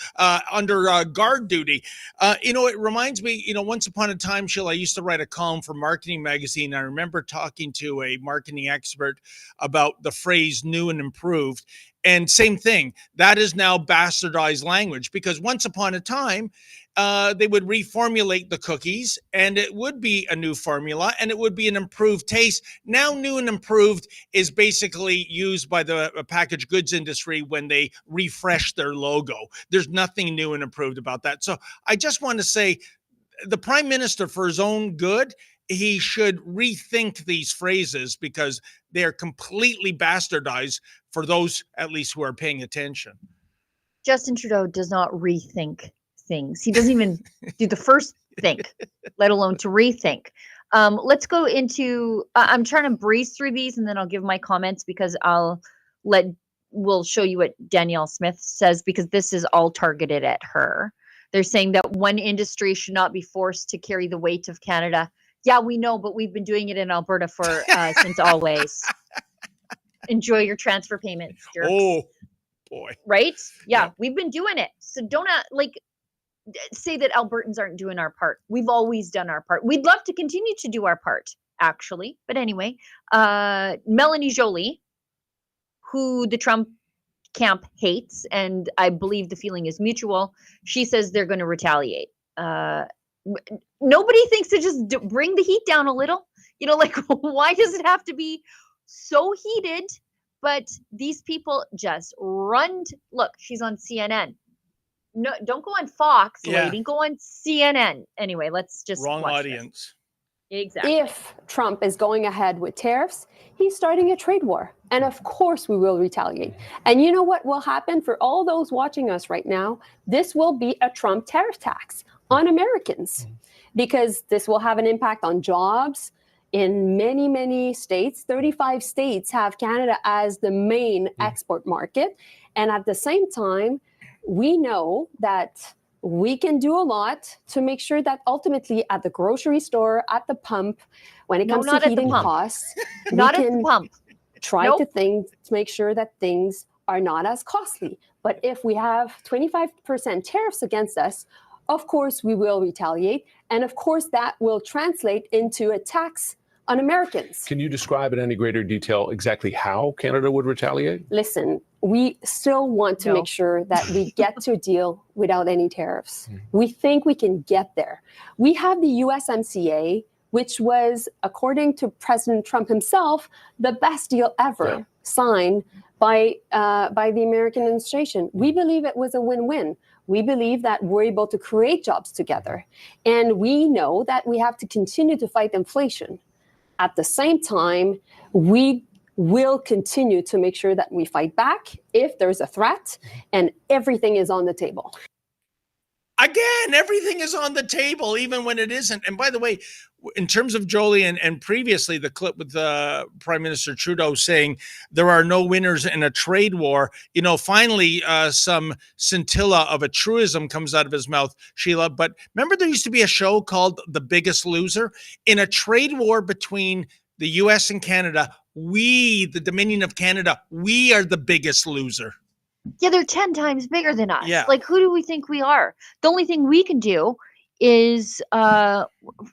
under guard duty. It reminds me, once upon a time, Sheila, I used to write a column for Marketing Magazine. I remember talking to a marketing expert about the phrase new and improved. And same thing, that is now bastardized language, because once upon a time, they would reformulate the cookies and it would be a new formula and it would be an improved taste. Now, new and improved is basically used by the packaged goods industry when they refresh their logo. There's nothing new and improved about that. So I just want to say, the Prime Minister, for his own good, he should rethink these phrases because they are completely bastardized for those, at least, who are paying attention. Justin Trudeau does not rethink things. He doesn't even do the first think, let alone to rethink. Let's go into, I'm trying to breeze through these and then I'll give my comments because we'll show you what Danielle Smith says, because this is all targeted at her. They're saying that one industry should not be forced to carry the weight of Canada. Yeah, we know, but we've been doing it in Alberta for since always. Enjoy your transfer payments, jerks. Oh, boy. Right? Yeah, we've been doing it. So don't say that Albertans aren't doing our part. We've always done our part. We'd love to continue to do our part, actually. But anyway, Melanie Joly, who the Trump camp hates, and I believe the feeling is mutual, she says they're going to retaliate. Nobody thinks to just bring the heat down a little. Why does it have to be so heated? But these people just run. Look, she's on CNN. No, don't go on Fox, lady. Go on CNN. Anyway, let's just wrong watch audience. This. Exactly. If Trump is going ahead with tariffs, he's starting a trade war. And of course we will retaliate. And you know what will happen for all those watching us right now? This will be a Trump tariff tax on Americans, because this will have an impact on jobs in many, many states. 35 states have Canada as the main export market. And at the same time, we know that we can do a lot to make sure that ultimately at the grocery store, at the pump, when it comes to heating costs, not at the pump. Try to make sure that things are not as costly. But if we have 25% tariffs against us, of course we will retaliate. And of course that will translate into a tax on Americans. Can you describe in any greater detail exactly how Canada would retaliate? Listen, we still want to make sure that we get to a deal without any tariffs. We think we can get there. We have the USMCA, which was, according to President Trump himself, the best deal ever signed by the American administration. We believe it was a win-win. We believe that we're able to create jobs together. And we know that we have to continue to fight inflation. At the same time, we will continue to make sure that we fight back if there's a threat, and everything is on the table. Again, everything is on the table, even when it isn't. And by the way, in terms of Joly and previously the clip with Prime Minister Trudeau saying there are no winners in a trade war, finally some scintilla of a truism comes out of his mouth, Sheila. But remember, there used to be a show called The Biggest Loser? In a trade war between the U.S. and Canada, we, the Dominion of Canada, we are the biggest loser. Yeah, they're 10 times bigger than us. Yeah. Who do we think we are? The only thing we can do is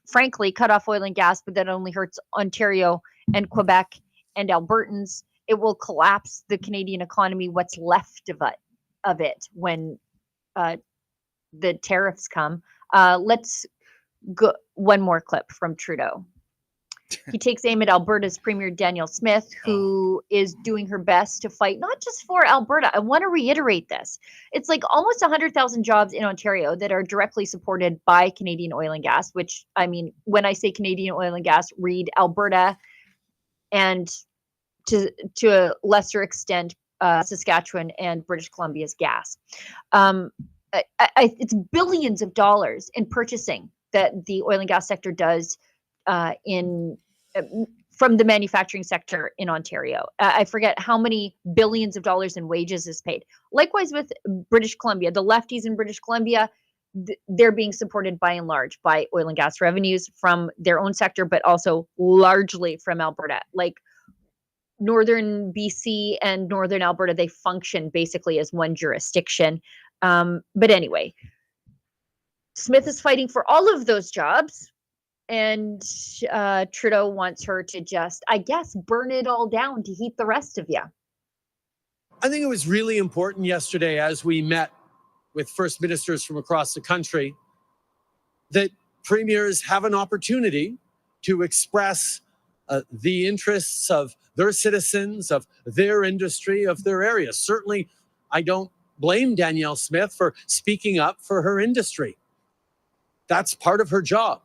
frankly cut off oil and gas, but that only hurts Ontario and Quebec and Albertans. It will collapse the Canadian economy, what's left of it when the tariffs come. Let's go one more clip from Trudeau. He takes aim at Alberta's Premier Danielle Smith, who is doing her best to fight not just for Alberta. I want to reiterate this. It's like almost 100,000 jobs in Ontario that are directly supported by Canadian oil and gas, which, I mean, when I say Canadian oil and gas, read Alberta and to a lesser extent, Saskatchewan and British Columbia's gas. It's billions of dollars in purchasing that the oil and gas sector does from the manufacturing sector in Ontario. I forget how many billions of dollars in wages is paid. Likewise with British Columbia, the lefties in British Columbia, they're being supported by and large by oil and gas revenues from their own sector, but also largely from Alberta. Like Northern BC and Northern Alberta, they function basically as one jurisdiction. But anyway, Smith is fighting for all of those jobs. And Trudeau wants her to just, I guess, burn it all down to heat the rest of you. I think it was really important yesterday as we met with first ministers from across the country that premiers have an opportunity to express the interests of their citizens, of their industry, of their area. Certainly, I don't blame Danielle Smith for speaking up for her industry. That's part of her job.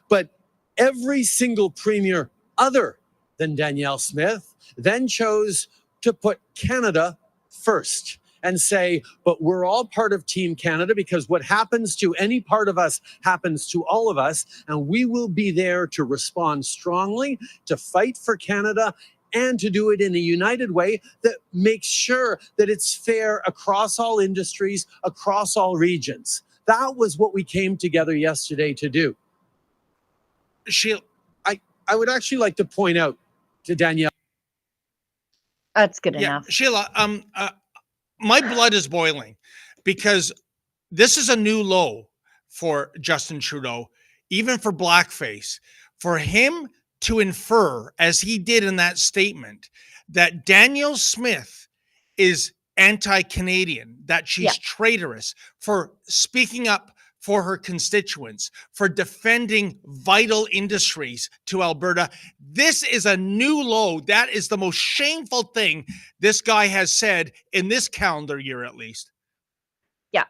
But every single premier other than Danielle Smith then chose to put Canada first and say, but we're all part of Team Canada because what happens to any part of us happens to all of us, and we will be there to respond strongly, to fight for Canada, and to do it in a united way that makes sure that it's fair across all industries, across all regions. That was what we came together yesterday to do. Sheila, I would actually like to point out to Danielle. That's good enough. Sheila, my blood is boiling because this is a new low for Justin Trudeau, even for blackface. For him to infer, as he did in that statement, that Danielle Smith is anti-Canadian, that she's traitorous for speaking up for her constituents, for defending vital industries to Alberta. This is a new low. That is the most shameful thing this guy has said in this calendar year, at least. Yeah.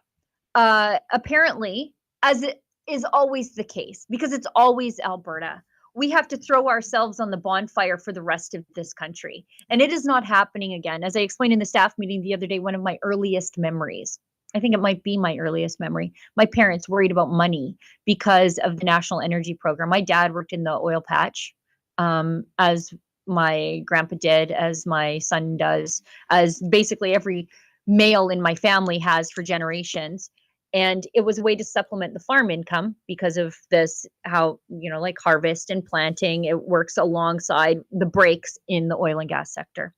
Apparently, as it is always the case, because it's always Alberta, we have to throw ourselves on the bonfire for the rest of this country. And it is not happening again. As I explained in the staff meeting the other day, one of my earliest memories, I think it might be my earliest memory, my parents worried about money because of the National Energy Program. My dad worked in the oil patch, as my grandpa did, as my son does, as basically every male in my family has for generations. And it was a way to supplement the farm income because of this, how, like harvest and planting, it works alongside the breaks in the oil and gas sector.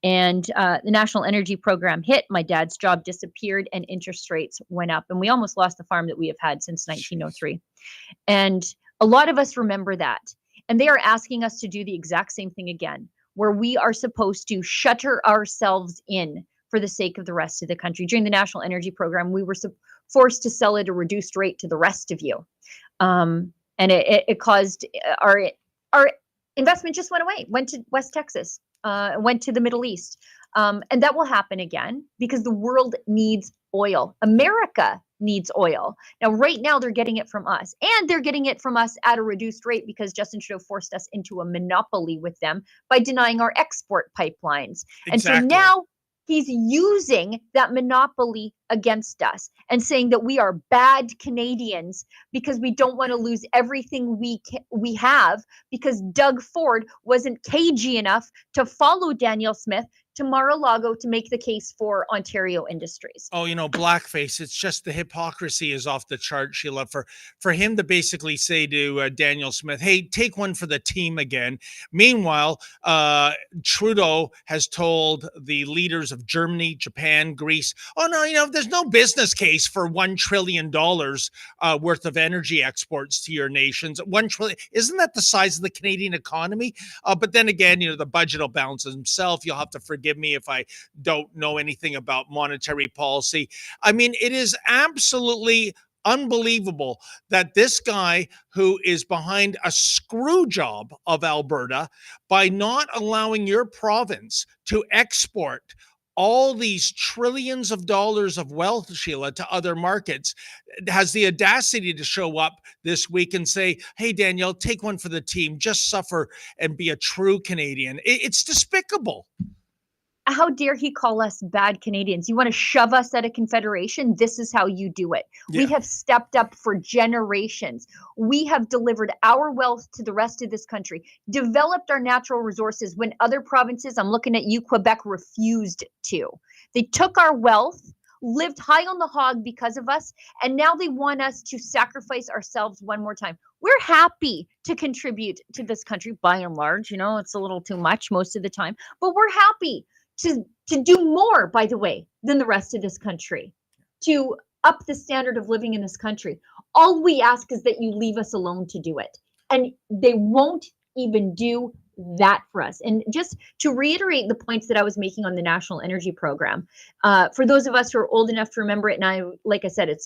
And the National Energy Program hit, my dad's job disappeared, and interest rates went up. And we almost lost the farm that we have had since 1903. And a lot of us remember that. And they are asking us to do the exact same thing again, where we are supposed to shutter ourselves in for the sake of the rest of the country. During the National Energy Program, we were forced to sell at a reduced rate to the rest of you. And it caused our investment just went away, went to West Texas. Went to the Middle East. And that will happen again because the world needs oil. America needs oil. Now, right now, they're getting it from us. And they're getting it from us at a reduced rate because Justin Trudeau forced us into a monopoly with them by denying our export pipelines. Exactly. And so now he's using that monopoly against us and saying that we are bad Canadians because we don't want to lose everything we have because Doug Ford wasn't cagey enough to follow Danielle Smith to Mar-a-Lago to make the case for Ontario industries. Oh, blackface. It's just the hypocrisy is off the chart, Sheila. For him to basically say to Danielle Smith, hey, take one for the team again. Meanwhile, Trudeau has told the leaders of Germany, Japan, Greece, oh, no, there's no business case for $1 trillion worth of energy exports to your nations. $1 trillion. Isn't that the size of the Canadian economy? But then again, the budget will balance himself. You'll have to forgive me if I don't know anything about monetary policy. I mean, it is absolutely unbelievable that this guy who is behind a screw job of Alberta by not allowing your province to export all these trillions of dollars of wealth, Sheila, to other markets, has the audacity to show up this week and say, hey, Danielle, take one for the team, just suffer and be a true Canadian. It's despicable. How dare he call us bad Canadians? You want to shove us at a confederation? This is how you do it. Yeah. We have stepped up for generations. We have delivered our wealth to the rest of this country, developed our natural resources when other provinces, I'm looking at you, Quebec, refused to. They took our wealth, lived high on the hog because of us, and now they want us to sacrifice ourselves one more time. We're happy to contribute to this country by and large. It's a little too much most of the time, but we're happy to do more, by the way, than the rest of this country, to up the standard of living in this country. All we ask is that you leave us alone to do it. And they won't even do that for us. And just to reiterate the points that I was making on the National Energy Program, for those of us who are old enough to remember it, and like I said, it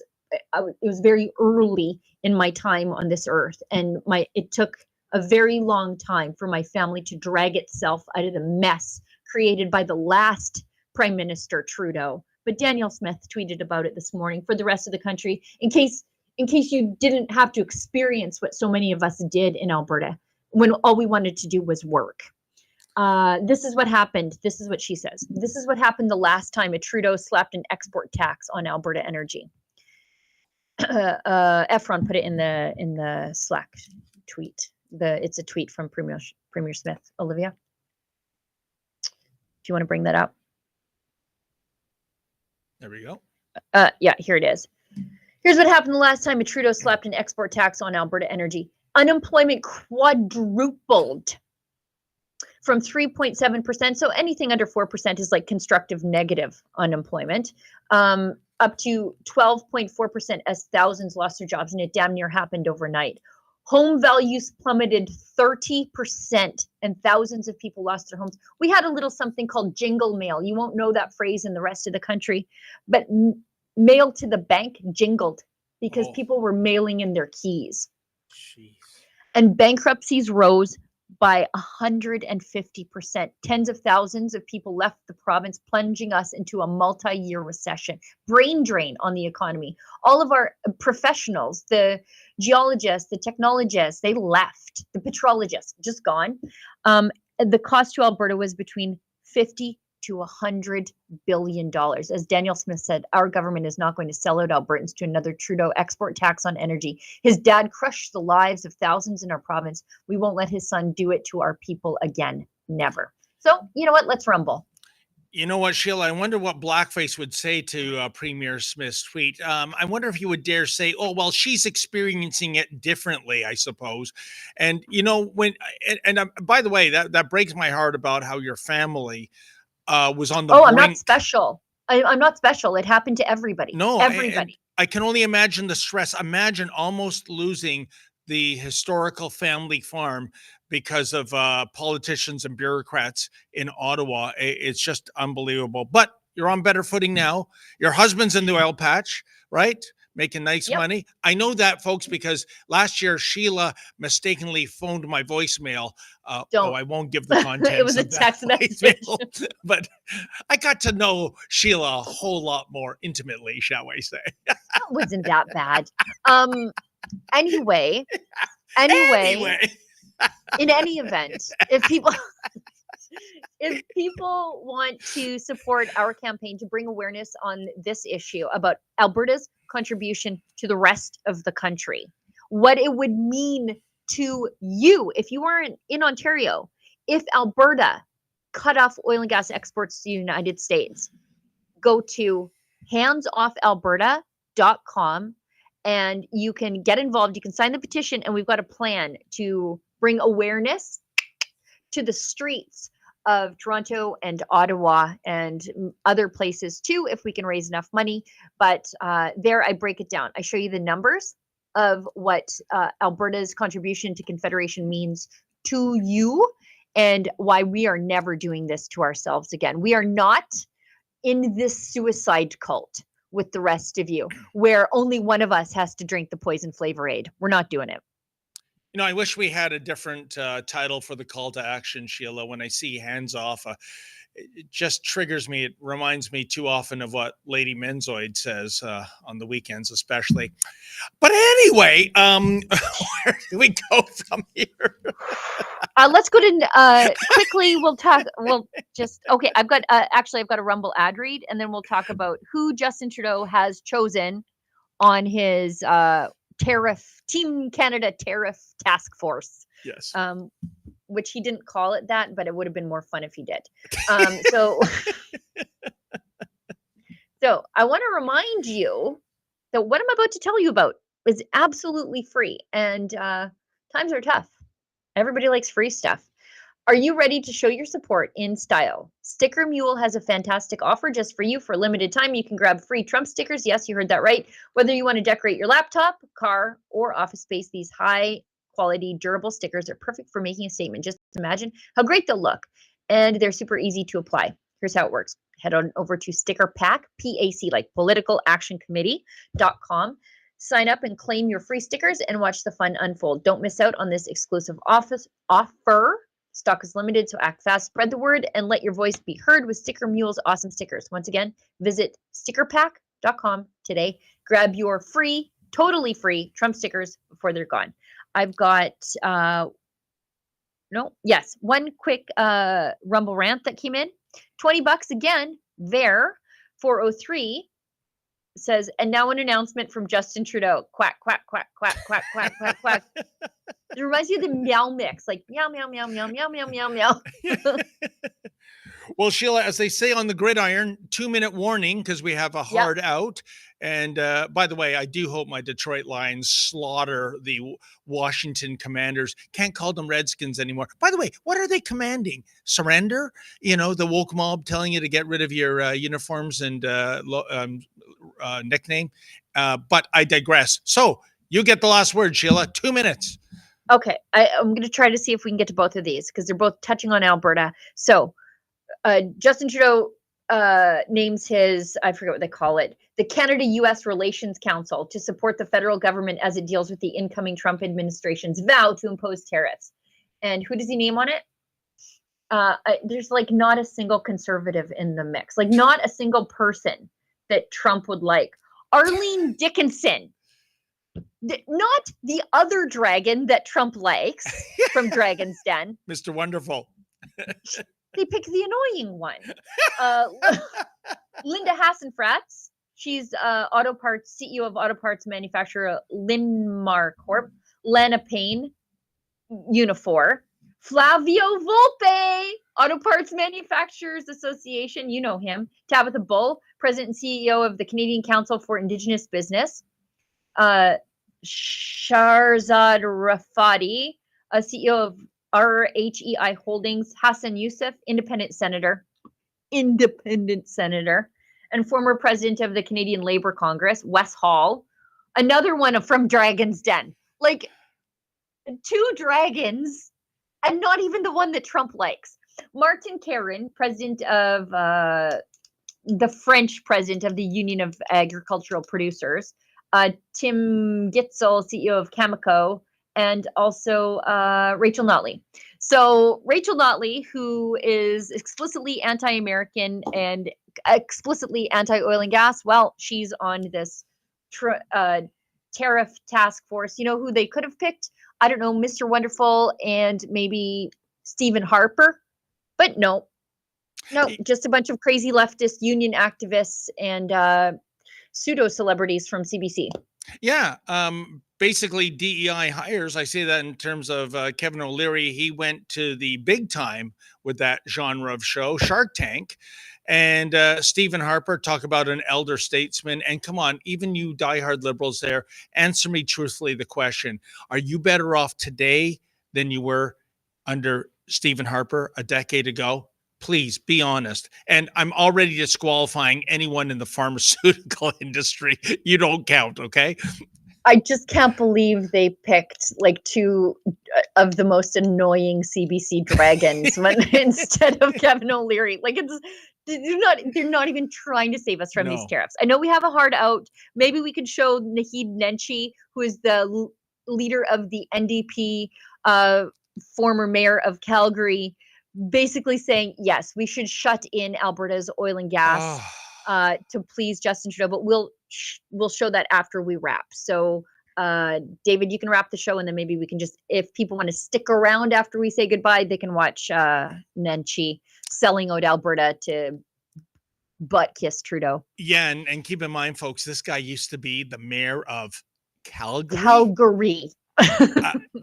was very early in my time on this earth, and it took a very long time for my family to drag itself out of the mess created by the last Prime Minister Trudeau. But Danielle Smith tweeted about it this morning for the rest of the country, in case you didn't have to experience what so many of us did in Alberta when all we wanted to do was work. This is what happened. This is what she says. This is what happened the last time a Trudeau slapped an export tax on Alberta energy. Efron put it in the Slack tweet. It's a tweet from Premier Smith. Olivia, do you want to bring that up? There we go. Yeah, here it is. Here's what happened the last time a Trudeau slapped an export tax on Alberta energy. Unemployment quadrupled from 3.7%. So anything under 4% is like constructive negative unemployment, up to 12.4% as thousands lost their jobs, and it damn near happened overnight. Home values plummeted 30% and thousands of people lost their homes. We had a little something called jingle mail. You won't know that phrase in the rest of the country, but mail to the bank jingled because people were mailing in their keys. Jeez. And bankruptcies rose by 150%. Tens of thousands of people left the province, plunging us into a multi-year recession. Brain drain on the economy. All of our professionals, the geologists, the technologists, they left. The petrologists, just gone. The cost to Alberta was between $50 to $100 billion. As Danielle Smith said, our government is not going to sell out Albertans to another Trudeau export tax on energy. His dad crushed the lives of thousands in our province. We won't let his son do it to our people again. Never. So, you know what? Let's rumble. You know what, Sheila? I wonder what Blackface would say to Premier Smith's tweet. I wonder if he would dare say, oh, well, she's experiencing it differently, I suppose. And, by the way, that breaks my heart about how your family was on the brink. I'm not special. I'm not special. It happened to everybody. No, everybody. I can only imagine the stress. Imagine almost losing the historical family farm because of politicians and bureaucrats in Ottawa. It's just unbelievable. But you're on better footing now. Your husband's in the oil patch, right? Making nice money. I know that, folks, because last year Sheila mistakenly phoned my voicemail. I won't give the contents. It was a text message. But I got to know Sheila a whole lot more intimately, shall we say. It wasn't that bad. Anyway. In any event, if people want to support our campaign to bring awareness on this issue about Alberta's contribution to the rest of the country, what it would mean to you if you weren't in Ontario, if Alberta cut off oil and gas exports to the United States, go to handsoffalberta.com and you can get involved. You can sign the petition, and we've got a plan to bring awareness to the streets of Toronto and Ottawa and other places too, if we can raise enough money. But there I break it down. I show you the numbers of what Alberta's contribution to Confederation means to you and why we are never doing this to ourselves again. We are not in this suicide cult with the rest of you, where only one of us has to drink the poison flavor aid. We're not doing it. You know, I wish we had a different title for the call to action, Sheila. When I see hands off, it just triggers me. It reminds me too often of what Lady Menzoid says on the weekends, especially. But anyway, where do we go from here? Let's go to quickly. We'll talk. Okay. I've got a Rumble ad read, and then we'll talk about who Justin Trudeau has chosen on his Team Canada tariff task force. Yes. Which he didn't call it that, but it would have been more fun if he did. So I want to remind you that what I'm about to tell you about is absolutely free, and times are tough. Everybody likes free stuff. Are you ready to show your support in style? Sticker Mule has a fantastic offer just for you. For a limited time, you can grab free Trump stickers. Yes, you heard that right. Whether you want to decorate your laptop, car, or office space, these high quality, durable stickers are perfect for making a statement. Just imagine how great they'll look. And they're super easy to apply. Here's how it works. Head on over to Sticker Pack, PAC, like Political Action Committee.com. Sign up and claim your free stickers and watch the fun unfold. Don't miss out on this exclusive offer. Stock is limited, so act fast, spread the word, and let your voice be heard with Sticker Mule's awesome stickers. Once again, visit stickerpack.com today. Grab your free, totally free Trump stickers before they're gone. I've got, one quick Rumble rant that came in. $20 again, there, 403. Says, and now an announcement from Justin Trudeau. Quack, quack, quack, quack, quack, quack, quack, quack. It reminds you of the meow mix, like meow, meow, meow, meow, meow, meow, meow, meow. Well, Sheila, as they say on the gridiron, 2-minute warning because we have a hard out. And by the way, I do hope my Detroit Lions slaughter the Washington Commanders. Can't call them Redskins anymore. By the way, what are they commanding? Surrender? You know, the woke mob telling you to get rid of your uniforms and nickname. But I digress. So you get the last word, Sheila. 2 minutes. Okay. I'm going to try to see if we can get to both of these because they're both touching on Alberta. So Justin Trudeau names his, I forget what they call it, the Canada-U.S. Relations Council to support the federal government as it deals with the incoming Trump administration's vow to impose tariffs. And who does he name on it? There's like not a single conservative in the mix, like not a single person that Trump would like. Arlene Dickinson, not the other dragon that Trump likes from Dragon's Den. Mr. Wonderful. They picked the annoying one. Linda Hassenfratz, she's auto parts CEO of auto parts manufacturer Linmar Corp. Lana Payne, Unifor. Flavio Volpe, Auto Parts Manufacturers Association, you know him. Tabitha Bull, President and CEO of the Canadian Council for Indigenous Business. Shahrzad Rafati, CEO of RHEI Holdings. Hassan Youssef, Independent Senator, and former President of the Canadian Labour Congress. Wes Hall, another one from Dragon's Den. Like, two dragons, and not even the one that Trump likes. Martin Caron, president of the French president of the Union of Agricultural Producers. Tim Gitzel, CEO of Cameco, and also Rachel Notley. So Rachel Notley, who is explicitly anti-American and explicitly anti-oil and gas, well, she's on this tariff task force. You know who they could have picked? I don't know, Mr. Wonderful and maybe Stephen Harper. But no, just a bunch of crazy leftist union activists and pseudo celebrities from CBC. Yeah. basically DEI hires. I say that in terms of Kevin O'Leary. He went to the big time with that genre of show, Shark Tank. And Stephen Harper, talk about an elder statesman. And come on, even you diehard liberals there, answer me truthfully the question. Are you better off today than you were under Stephen Harper a decade ago? Please be honest. And I'm already disqualifying anyone in the pharmaceutical industry. You don't count, okay? I just can't believe they picked like two of the most annoying CBC dragons instead of Kevin O'Leary. Like they're not even trying to save us from these tariffs. I know we have a hard out. Maybe we could show Naheed Nenshi, who is the leader of the NDP, former mayor of Calgary, basically saying, yes, we should shut in Alberta's oil and gas to please Justin Trudeau, but we'll show that after we wrap. So David, you can wrap the show, and then maybe we can just, if people want to stick around after we say goodbye, they can watch Nenshi selling out Alberta to butt kiss Trudeau. Yeah, and keep in mind, folks, this guy used to be the mayor of Calgary.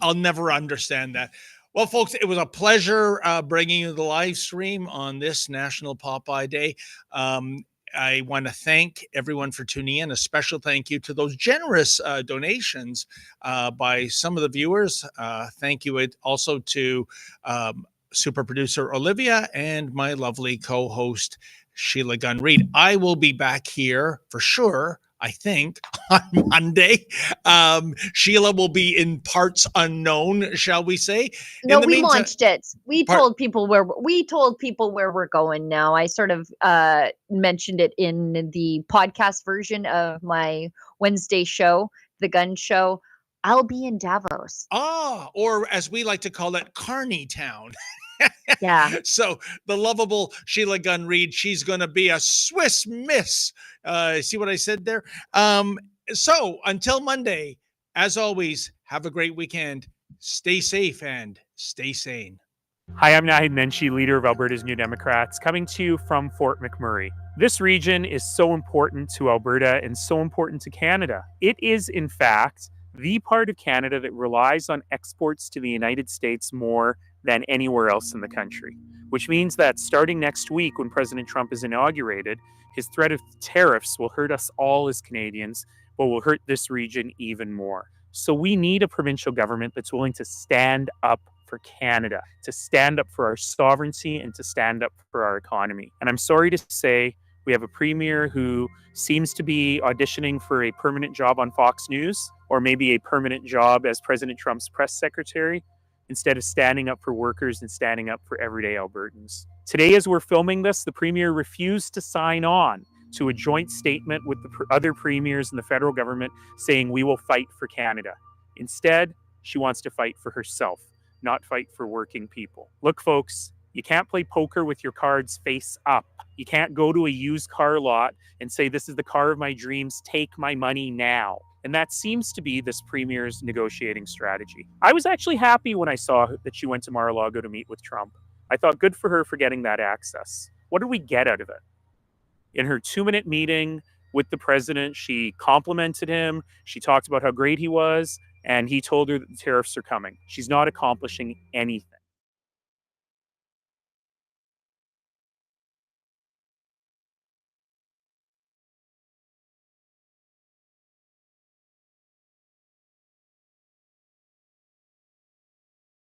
I'll never understand that. Well, folks, it was a pleasure bringing you the live stream on this National Popeye Day. I want to thank everyone for tuning in. A special thank you to those generous donations by some of the viewers. Thank you also to super producer Olivia and my lovely co-host Sheila Gunn Reid. I will be back here for sure, I think, on Monday. Sheila will be in parts unknown, shall we say? No, we launched it. We told people where we're going now. I sort of mentioned it in the podcast version of my Wednesday show, The Gun Show. I'll be in Davos. Or as we like to call it, Carney Town. Yeah. So the lovable Sheila Gunn Reid, she's going to be a Swiss Miss. See what I said there? So until Monday, as always, have a great weekend. Stay safe and stay sane. Hi, I'm Naheed Nenshi, leader of Alberta's New Democrats, coming to you from Fort McMurray. This region is so important to Alberta and so important to Canada. It is, in fact, the part of Canada that relies on exports to the United States more than anywhere else in the country, which means that starting next week when President Trump is inaugurated, his threat of tariffs will hurt us all as Canadians, but will hurt this region even more. So we need a provincial government that's willing to stand up for Canada, to stand up for our sovereignty and to stand up for our economy. And I'm sorry to say, we have a premier who seems to be auditioning for a permanent job on Fox News, or maybe a permanent job as President Trump's press secretary, instead of standing up for workers and standing up for everyday Albertans. Today, as we're filming this, the premier refused to sign on to a joint statement with the other premiers in the federal government saying we will fight for Canada. Instead, she wants to fight for herself, not fight for working people. Look, folks, you can't play poker with your cards face up. You can't go to a used car lot and say, this is the car of my dreams, take my money now. And that seems to be this premier's negotiating strategy. I was actually happy when I saw that she went to Mar-a-Lago to meet with Trump. I thought good for her for getting that access. What did we get out of it? In her 2-minute meeting with the president, she complimented him. She talked about how great he was, and he told her that the tariffs are coming. She's not accomplishing anything.